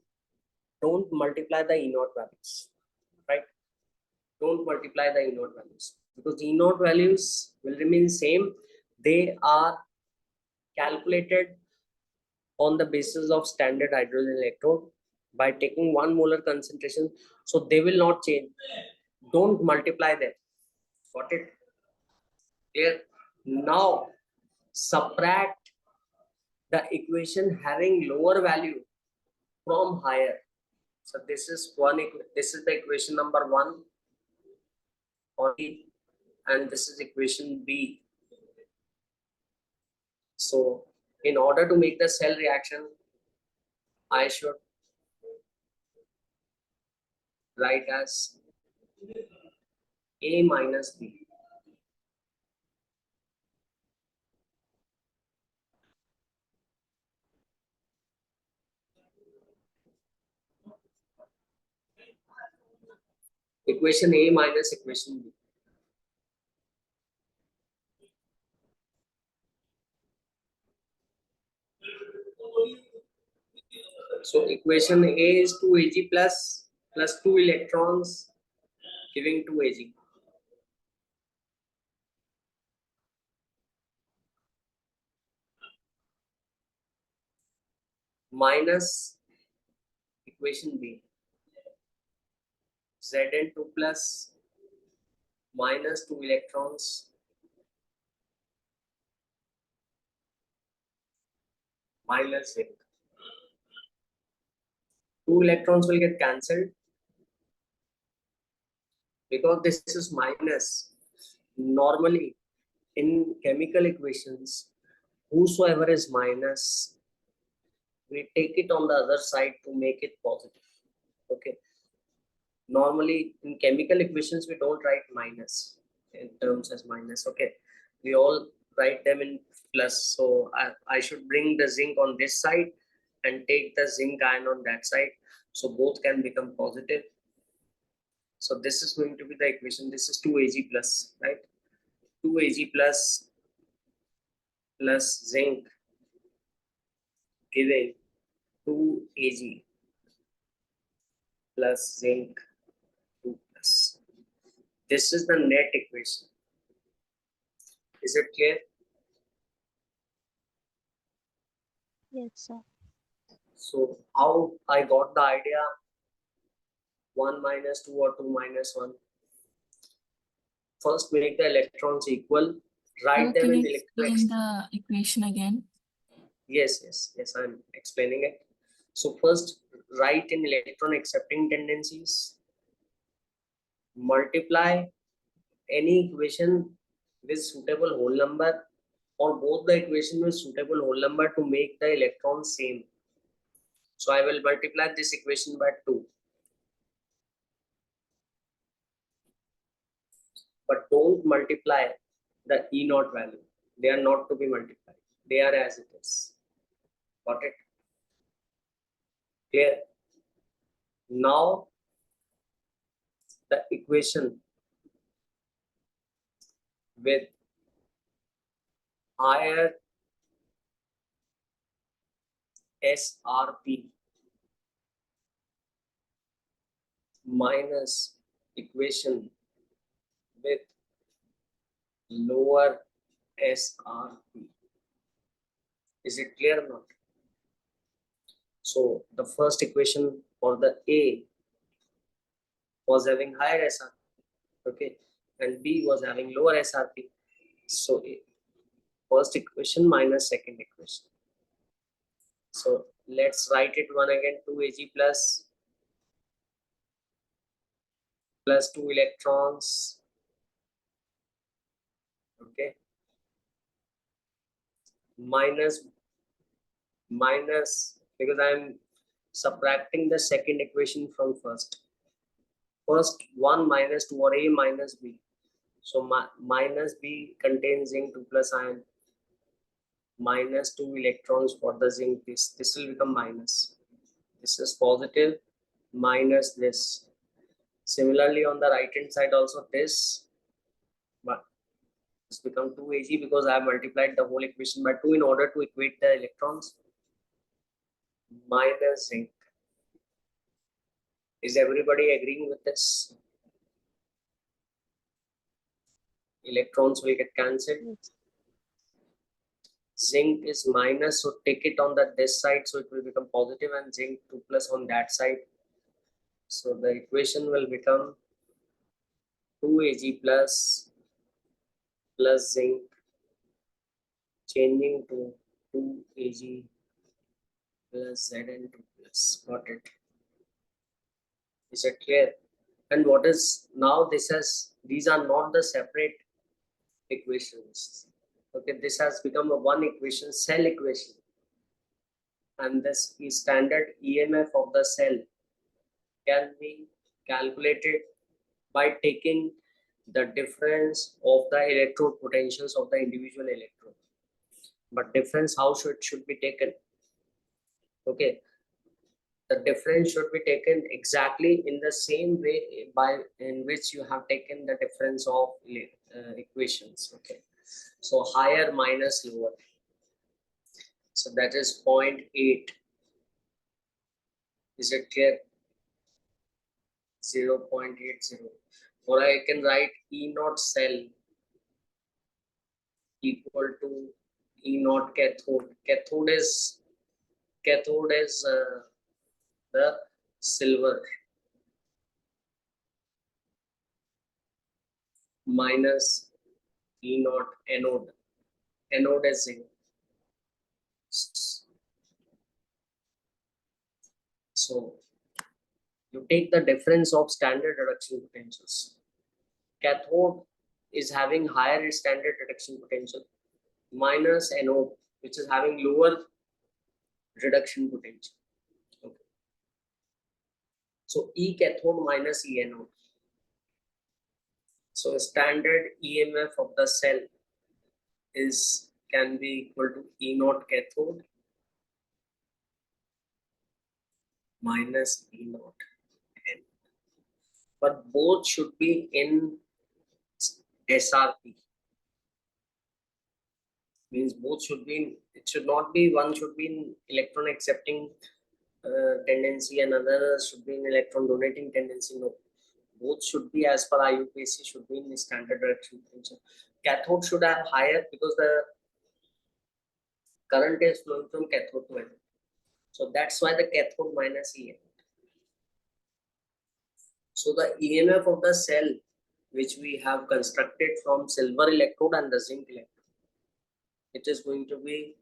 don't multiply the E naught values, right? Don't multiply the E naught values, because E naught values will remain same. They are calculated on the basis of standard hydrogen electrode by taking 1 molar concentration, so they will not change. Don't multiply them. Got it? Clear? Now subtract the equation having lower value from higher. So this is this is the equation number 1 on E, and this is equation B. So in order to make the cell reaction, I should write as A minus B. Equation A minus equation B. So equation A is 2Ag plus 2 electrons giving 2Ag. Minus equation B. Zn2 plus minus 2 electrons minus zinc. 2 electrons will get cancelled because this is minus. Normally, in chemical equations, whosoever is minus, we take it on the other side to make it positive. Okay. Normally, in chemical equations, we don't write minus in terms as minus. Okay. We all write them in plus. So I should bring the zinc on this side and take the zinc ion on that side. So both can become positive. So this is going to be the equation. This is 2Ag plus, right? 2Ag plus zinc giving 2Ag plus zinc 2 plus. This is the net equation. Is it clear? Yes, sir. So how I got the idea? 1 minus 2 or 2 minus 1. First make the electrons equal. Write them Can in you explain the equation again? Yes, I'm explaining it. So first write in electron accepting tendencies. Multiply any equation with suitable whole number or both the equation with suitable whole number to make the electron same. So I will multiply this equation by 2. But don't multiply the E naught value. They are not to be multiplied. They are as it is. Got it? Clear? Now the equation with higher SRP minus equation with lower SRP. Is it clear or not? So the first equation for the A was having higher SRP, okay, and B was having lower SRP. So first equation minus second equation. So let's write it one again. 2Ag plus 2 electrons, okay, minus because I'm subtracting the second equation from first. First 1 minus 2 or A minus B. So minus B contains zinc 2 plus ion, minus 2 electrons for the zinc. This will become minus. This is positive minus this. Similarly on the right hand side also this, but it's become 2Ag because I have multiplied the whole equation by 2 in order to equate the electrons. Minus zinc. Is everybody agreeing with this? Electrons will get cancelled. Yes. Zinc is minus, so take it on the this side, so it will become positive, and zinc 2 plus on that side. So the equation will become 2Ag plus zinc changing to 2Ag plus Zn2 plus. Got it? Is it clear? And what is now this has, these are not the separate equations. Okay, this has become a one equation, cell equation. And this is standard EMF of the cell can be calculated by taking the difference of the electrode potentials of the individual electrode. But difference how should be taken? Okay, the difference should be taken exactly in the same way by in which you have taken the difference of equations. Okay, so higher minus lower. So that is 0.8. Is it clear? 0.80. Or I can write E naught cell equal to E naught cathode. Cathode is the silver. minus E naught anode. Anode is zinc. So you take the difference of standard reduction potentials. Cathode is having higher standard reduction potential minus anode, which is having lower reduction potential. Okay. So E cathode minus E anode. So standard EMF of the cell can be equal to E naught cathode minus E naught anode. But both should be in SRP. Means both should be in, it should not be, one should be in electron accepting tendency and another should be in electron donating tendency. No, both should be, as per IUPAC, should be in standard direction potential. Cathode should have higher because the current is flowing from cathode to anode. So that's why the cathode minus EMF. So the EMF of the cell, which we have constructed from silver electrode and the zinc electrode, it is going to be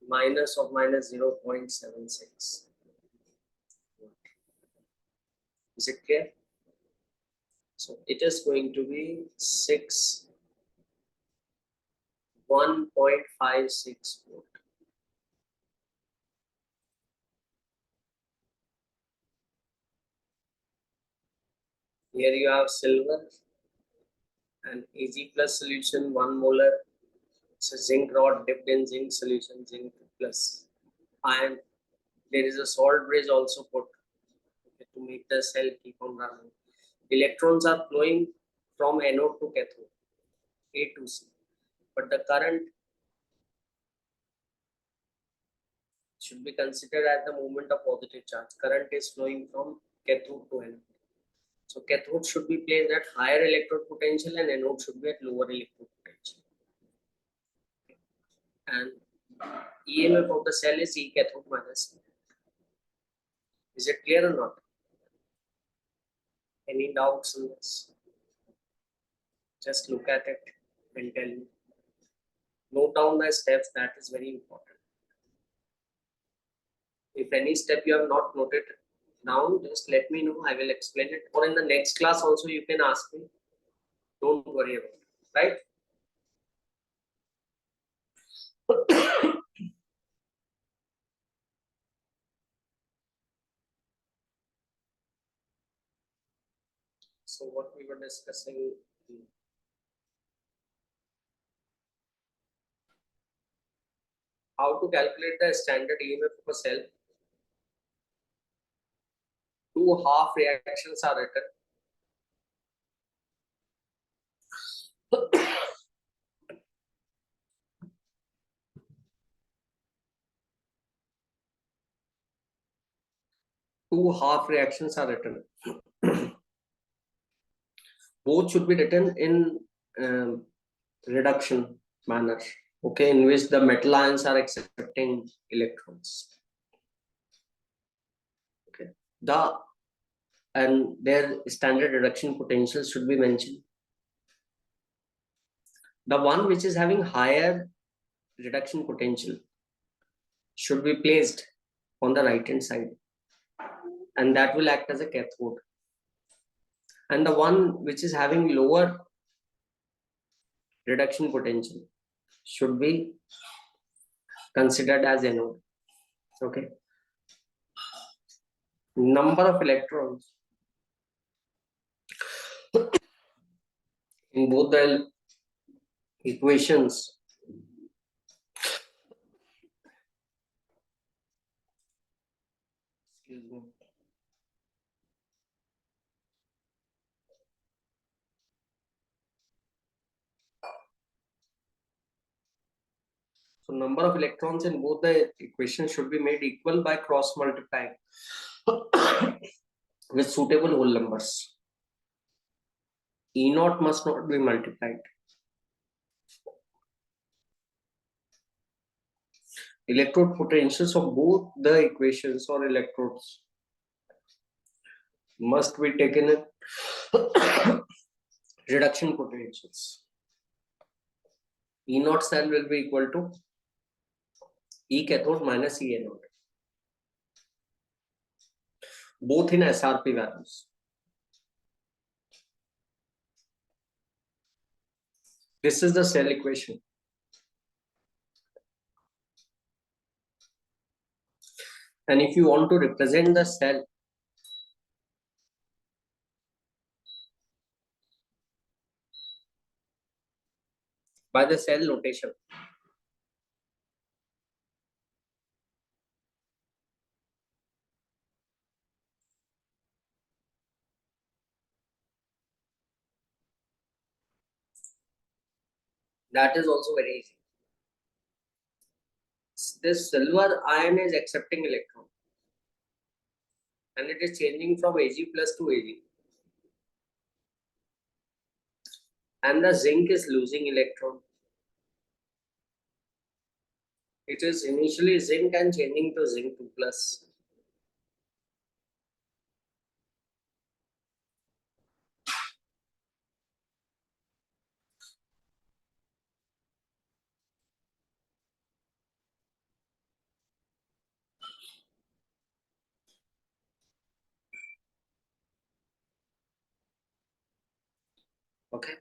minus of minus 0.76. Is it clear? So it is going to be 1.56 volt. Here you have silver and Ag plus solution 1 molar. So zinc rod dipped in zinc solution, zinc plus iron. There is a salt bridge also put to make the cell keep on running. Electrons are flowing from anode to cathode, A to C. But the current should be considered as the movement of positive charge. Current is flowing from cathode to anode. So cathode should be placed at higher electrode potential and anode should be at lower electrode potential. And EMF of the cell is E cathode minus. Is it clear or not? Any doubts on this? Just look at it and tell me. Note down the steps, that is very important. If any step you have not noted down, just let me know. I will explain it. Or in the next class also you can ask me. Don't worry about it. Right? So what we were discussing, how to calculate the standard EMF of a cell. Two half reactions are written. Two half reactions are written. Both should be written in reduction manner, okay, in which the metal ions are accepting electrons. Okay, and their standard reduction potential should be mentioned. The one which is having higher reduction potential should be placed on the right hand side, and that will act as a cathode. And the one which is having lower reduction potential should be considered as anode. Okay. Number of electrons in both the equations So number of electrons in both the equations should be made equal by cross multiplying with suitable whole numbers. E naught must not be multiplied. Electrode potentials of both the equations or electrodes must be taken reduction potentials. E naught cell will be equal to E cathode minus E anode, both in SRP values. This is the cell equation. And if you want to represent the cell by the cell notation, that is also very easy. This silver ion is accepting electron and it is changing from Ag plus to Ag. And the zinc is losing electron. It is initially zinc and changing to zinc 2 plus. Okay.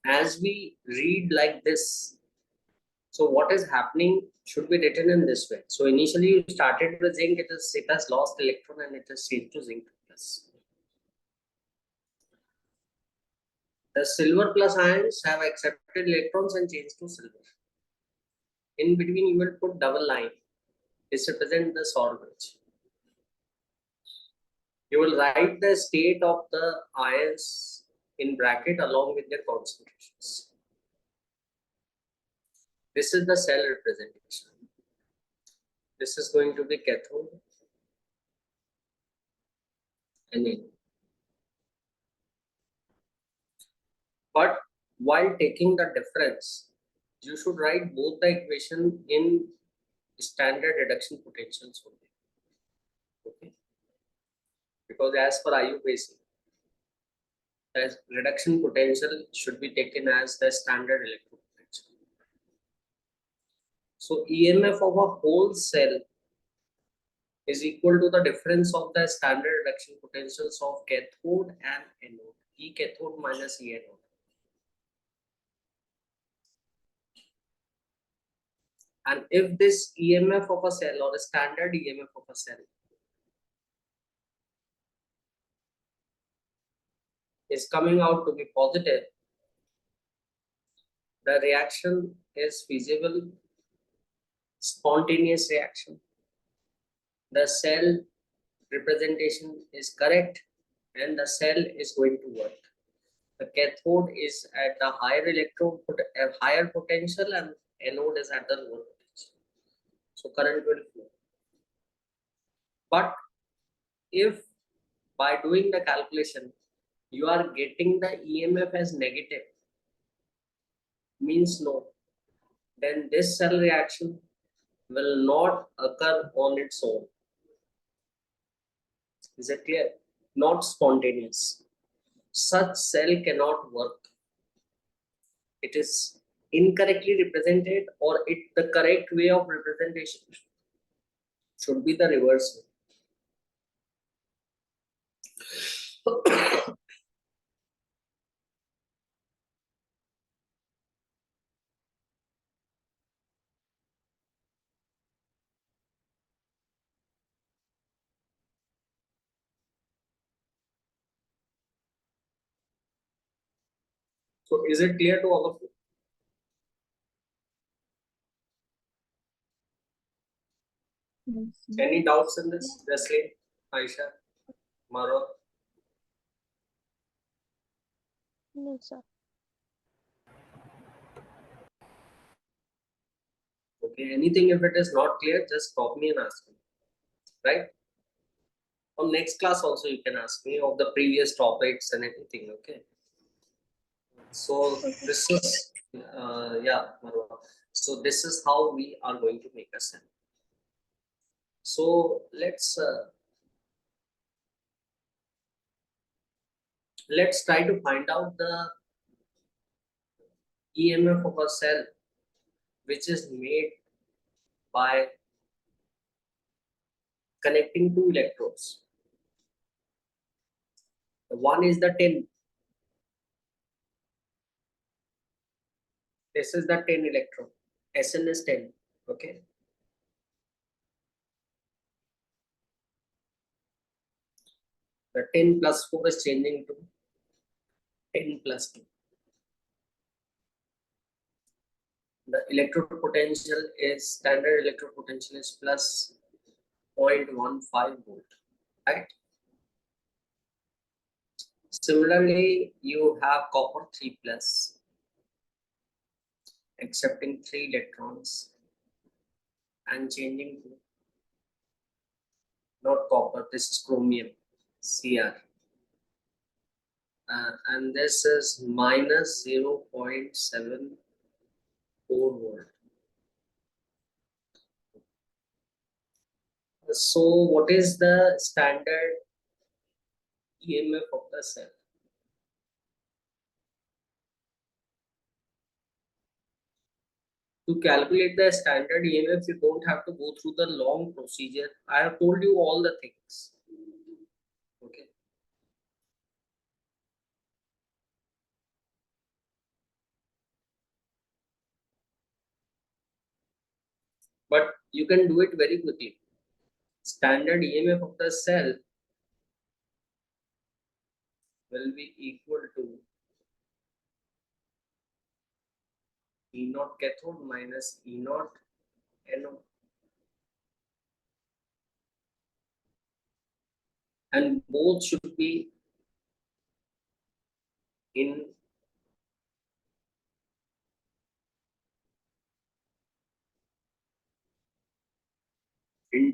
As we read like this, so what is happening should be written in this way. So initially you started with zinc, it has lost electron and it has changed to zinc 2 plus. The silver plus ions have accepted electrons and changed to silver. In between you will put double line. This represents the Saur bridge. You will write the state of the ions in bracket along with their concentrations. This is the cell representation. This is going to be cathode and anode. But while taking the difference, you should write both the equation in standard reduction potentials only. Okay. Because as per IUPAC, the reduction potential should be taken as the standard electropotential. So EMF of a whole cell is equal to the difference of the standard reduction potentials of cathode and anode, E cathode minus E anode. And if this EMF of a cell or a standard EMF of a cell is coming out to be positive, the reaction is feasible, spontaneous reaction. The cell representation is correct and the cell is going to work. The cathode is at a higher higher potential and anode is at the lower potential. So current will flow. But if by doing the calculation you are getting the EMF as negative, means no, then this cell reaction will not occur on its own. Is it clear? Not spontaneous. Such cell cannot work. It is incorrectly represented, or the correct way of representation should be the reverse way. So is it clear to all of you? Yes, Any doubts in this? Wesley, Aisha, Maro? no, sir. Okay, anything if it is not clear, just stop me and ask me. Right? On next class also you can ask me of the previous topics and anything. Okay. So Okay. this is yeah, Marwa. So this is how we are going to make a cell. So let's try to find out the EMF of a cell which is made by connecting two electrodes. One is the 10. This is the 10 electron. SN is 10. Okay. The 10 plus 4 is changing to 10 plus 2. The electrode potential is standard electrode potential is plus 0.15 volt. Right. Similarly, you have copper 3 plus accepting 3 electrons and changing to not copper, this is chromium Cr, and this is minus 0.74 volt. So what is the standard EMF of the cell? To calculate the standard EMF, you don't have to go through the long procedure. I have told you all the things. Okay. But you can do it very quickly. Standard EMF of the cell will be equal to E naught cathode minus E naught anode. And both should be in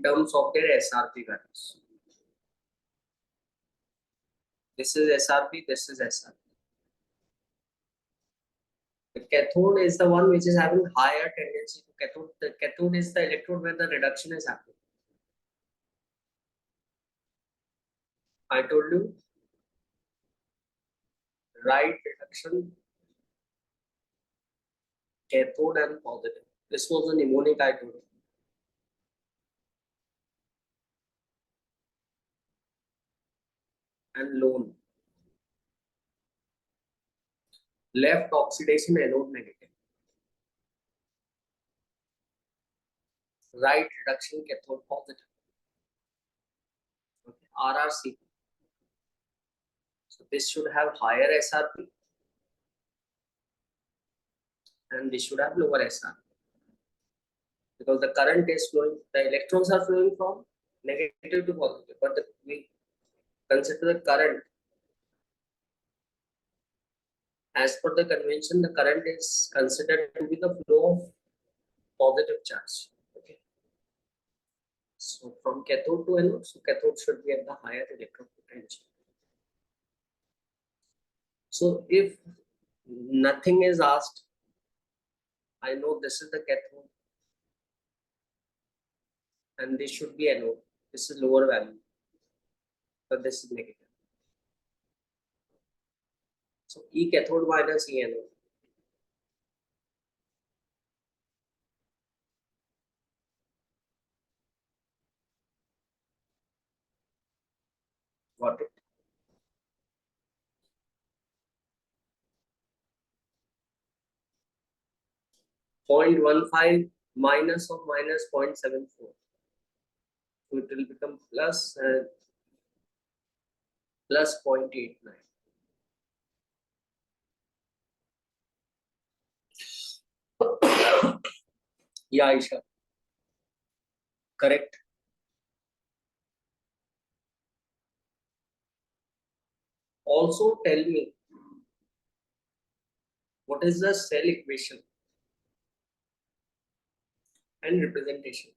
terms of their SRP values. This is SRP, this is SRP. The cathode is the one which is having higher tendency to cathode. The cathode is the electrode where the reduction is happening. I told you, right reduction, cathode and positive. This was a mnemonic I told you. And lone. Left oxidation anode negative. Right reduction cathode positive. Okay. RRC. So this should have higher SRP and this should have lower SRP. Because the current is flowing, the electrons are flowing from negative to positive, but we consider the current. As per the convention, the current is considered to be the flow of positive charge. Okay. So from cathode to anode, so cathode should be at the higher electrode potential. So if nothing is asked, I know this is the cathode and this should be anode. This is lower value, but this is negative. So E cathode minus E anode. Got it? Point 0.15 minus of minus 0.74. So it will become plus plus 0.89. Yeah, Isha. Correct. Also tell me what is the cell equation and representation.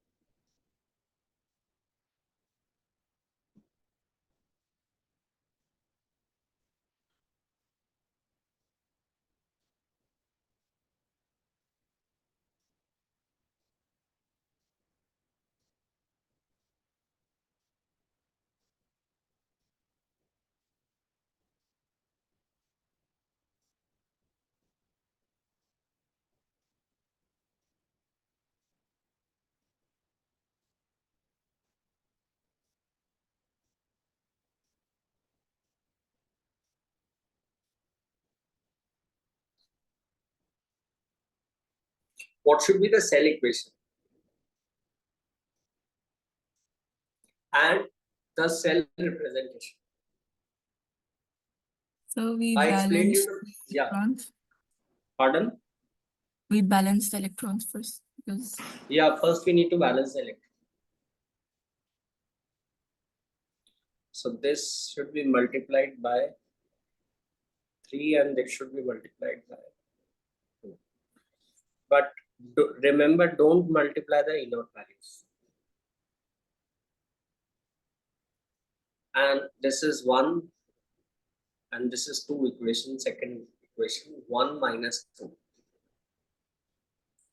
what should be the cell equation and the cell representation. So we I explained you balance the, yeah, electrons. pardon? We balance the electrons first because Yeah, first we need to balance the electron. So this should be multiplied by 3 and it should be multiplied by 2. But remember, don't multiply the inert values. And this is 1 and this is 2 equation, second equation, 1 minus 2.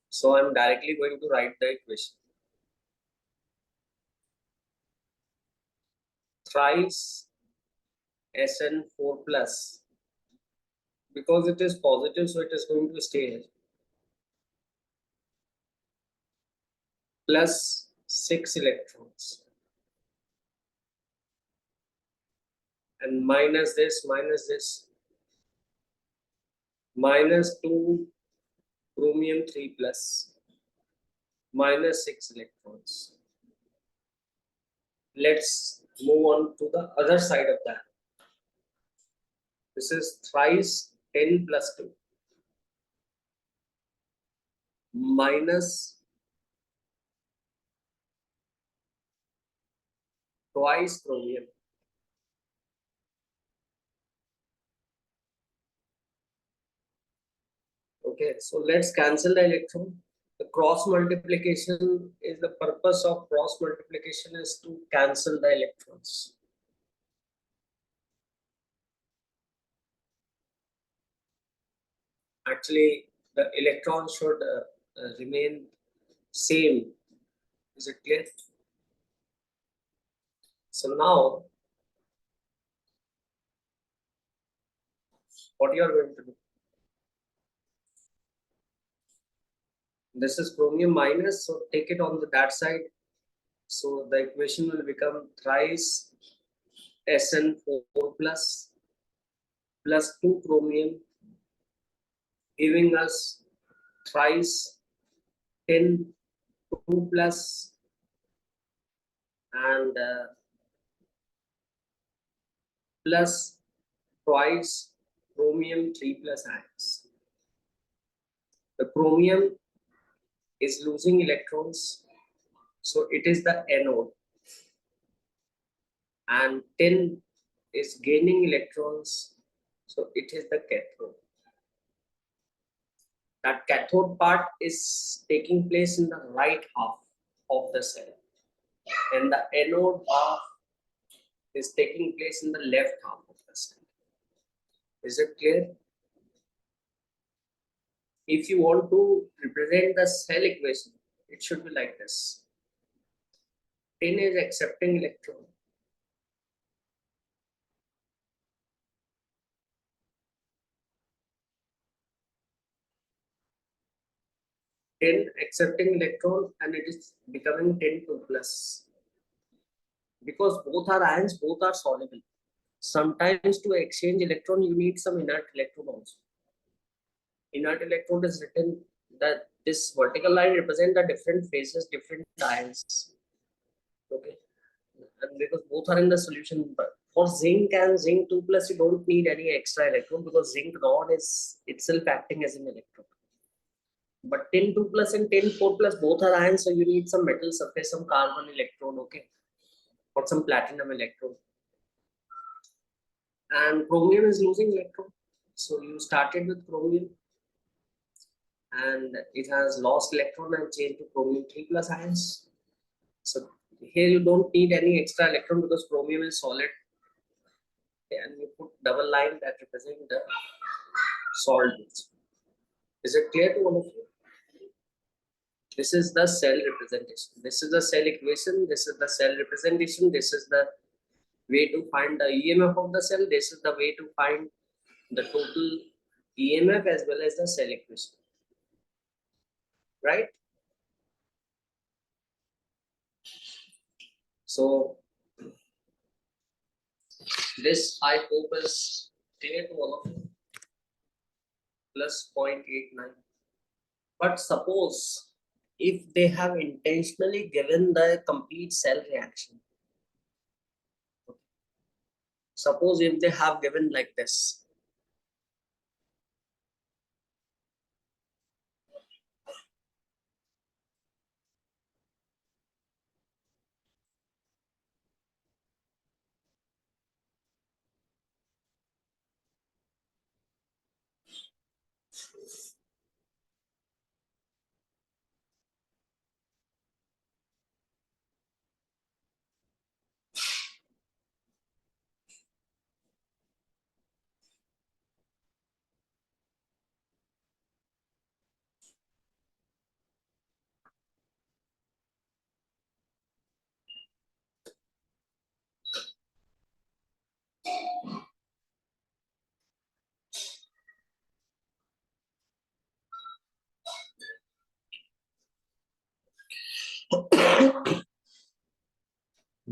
So I'm directly going to write the equation. Thrice Sn4 plus, because it is positive, so it is going to stay here, plus 6 electrons, and minus this, minus 2 chromium 3 plus, minus 6 electrons. Let's move on to the other side of that. This is thrice 10 plus 2 minus twice chromium. Okay, so let's cancel the electron. The cross multiplication is the purpose of cross multiplication is to cancel the electrons. Actually, the electron should remain same. Is it clear? So now, what you are going to do? This is chromium minus, so take it on that side. So the equation will become thrice Sn4 plus 2 chromium, giving us thrice 10 2 plus and plus twice chromium 3 plus ions. The chromium is losing electrons, so it is the anode, and 10 is gaining electrons, so it is the cathode. That cathode part is taking place in the right half of the cell, and the anode half is taking place in the left half of the cell. Is it clear? If you want to represent the cell equation, it should be like this. 10 is accepting electron. Accepting electron, and it is becoming 10 2 plus. Because both are ions, both are soluble. Sometimes to exchange electron, you need some inert electron also. Inert electron is written that this vertical line represents the different phases, different ions. Okay. And because both are in the solution, but for zinc and zinc 2 plus, you don't need any extra electron because zinc rod is itself acting as an electron. But 10 2 plus and 10 4 plus both are ions, so you need some metal surface, some carbon electron, okay, or some platinum electron. And chromium is losing electron, so you started with chromium and it has lost electron and changed to chromium 3 plus ions. So here you don't need any extra electron because chromium is solid, and you put double line that represent the salt. Is it clear to all of you? This is the cell representation. This is the cell equation. This is the cell representation. This is the way to find the EMF of the cell. This is the way to find the total EMF as well as the cell equation. Right? So this I hope is clear to all of you. Plus 0.89. But suppose if they have intentionally given the complete cell reaction, suppose if they have given like this,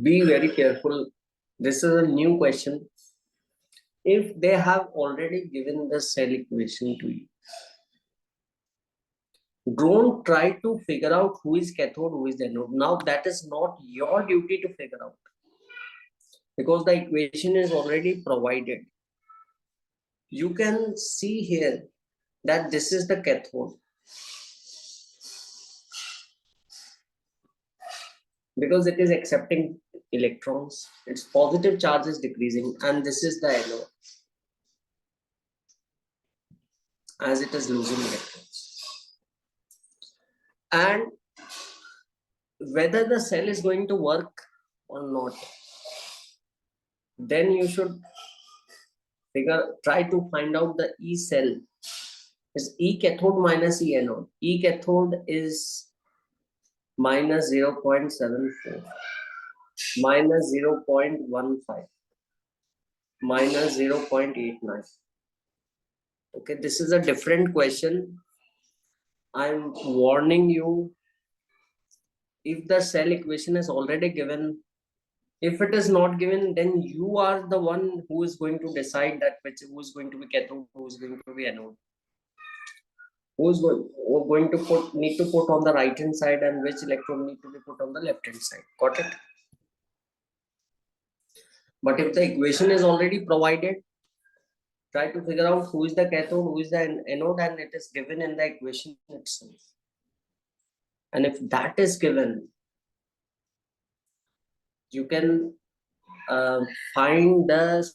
be very careful. This is a new question. If they have already given the cell equation to you, don't try to figure out who is cathode, who is anode. Now that is not your duty to figure out, because the equation is already provided. You can see here that this is the cathode, because it is accepting electrons, its positive charge is decreasing, and this is the anode as it is losing electrons. And whether the cell is going to work or not, then you should try to find out the E cell. Is E cathode minus E anode. E cathode is minus 0.74, minus 0.15, minus 0.89. Okay, this is a different question. I'm warning you, if the cell equation is already given, if it is not given, then you are the one who is going to decide that who is going to be cathode, who is going to be anode. Who is going to need to put on the right hand side, and which electron need to be put on the left hand side. Got it? But if the equation is already provided, try to figure out who is the cathode, who is the anode, and it is given in the equation itself. And if that is given, you can find the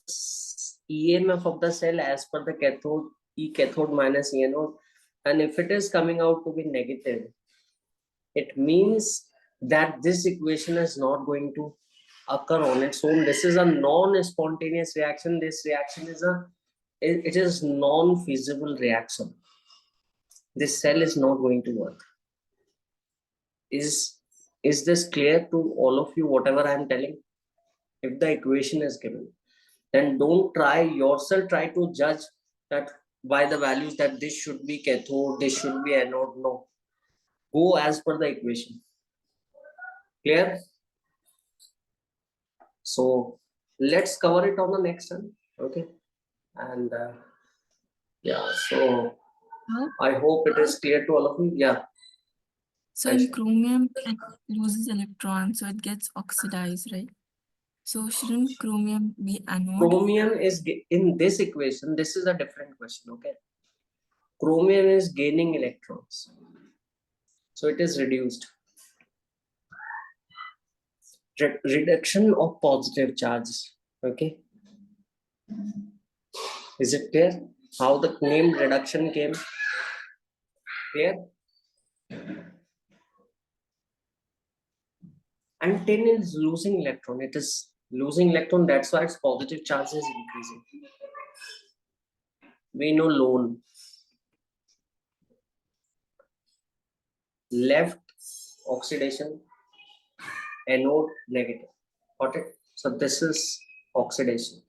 EMF of the cell as per the cathode, E cathode minus E anode. And if it is coming out to be negative, it means that this equation is not going to occur on its own. This is a non-spontaneous reaction. This reaction is it is non-feasible reaction. This cell is not going to work. Is this clear to all of you, whatever I am telling? If the equation is given, then don't try to judge that by the values that this should be cathode, this should be anode. No, go as per the equation. Clear? So let's cover it on the next time. Okay, and yeah, so I hope it is clear to all of you. Yeah. So in chromium, it loses electrons, so it gets oxidized, right? So shouldn't chromium be anode? Chromium is in this equation. This is a different question. Okay. Chromium is gaining electrons, so it is reduced. Reduction of positive charges. Okay. Is it clear how the name reduction came? Clear? And tin is losing electron. It is losing electron. That's why its positive charge is increasing. We know lone. Left oxidation, anode negative. Got it? So this is oxidation.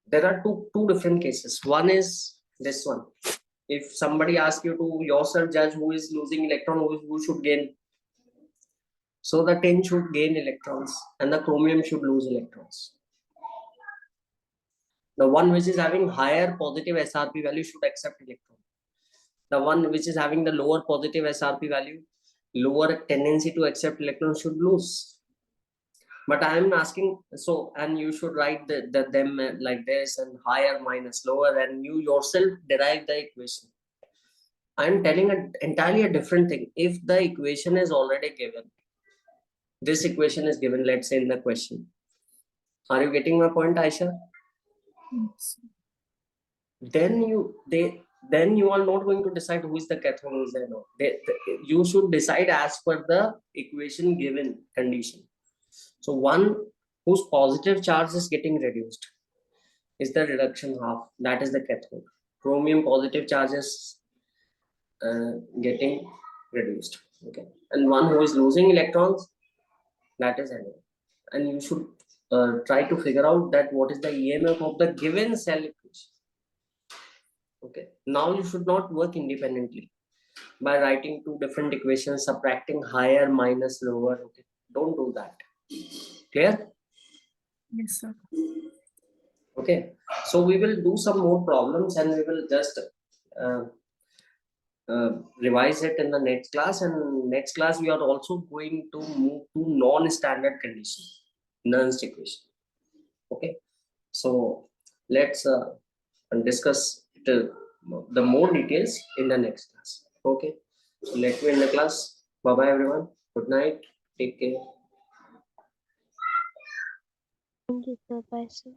There are two different cases. One is this one. If somebody asks you to yourself judge who is losing electron, who should gain. So the tin should gain electrons and the chromium should lose electrons. The one which is having higher positive SRP value should accept electron. The one which is having the lower positive SRP value, lower tendency to accept electrons should lose. But I am asking, so, and you should write them like this, and higher minus lower, and you yourself derive the equation. I am telling entirely a different thing. If the equation is already given, this equation is given, let's say in the question. Are you getting my point, Aisha? Yes. Then you are not going to decide who is the cathode, who is the anode. You should decide as per the equation given condition. So one whose positive charge is getting reduced is the reduction half. That is the cathode. Chromium positive charge is getting reduced. Okay, and one who is losing electrons, that is anode. And you should try to figure out that what is the EMF of the given cell equation. Okay, now you should not work independently by writing two different equations, subtracting higher minus lower. Okay, don't do that. Clear? Yes, sir. Okay, so we will do some more problems and we will just revise it in the next class. And next class we are also going to move to non-standard condition, Nernst equation. Okay, so let's discuss the more details in the next class. Okay, so let me end the class. Bye bye everyone. Good night. Take care. Thank you, sir. Bye, sir.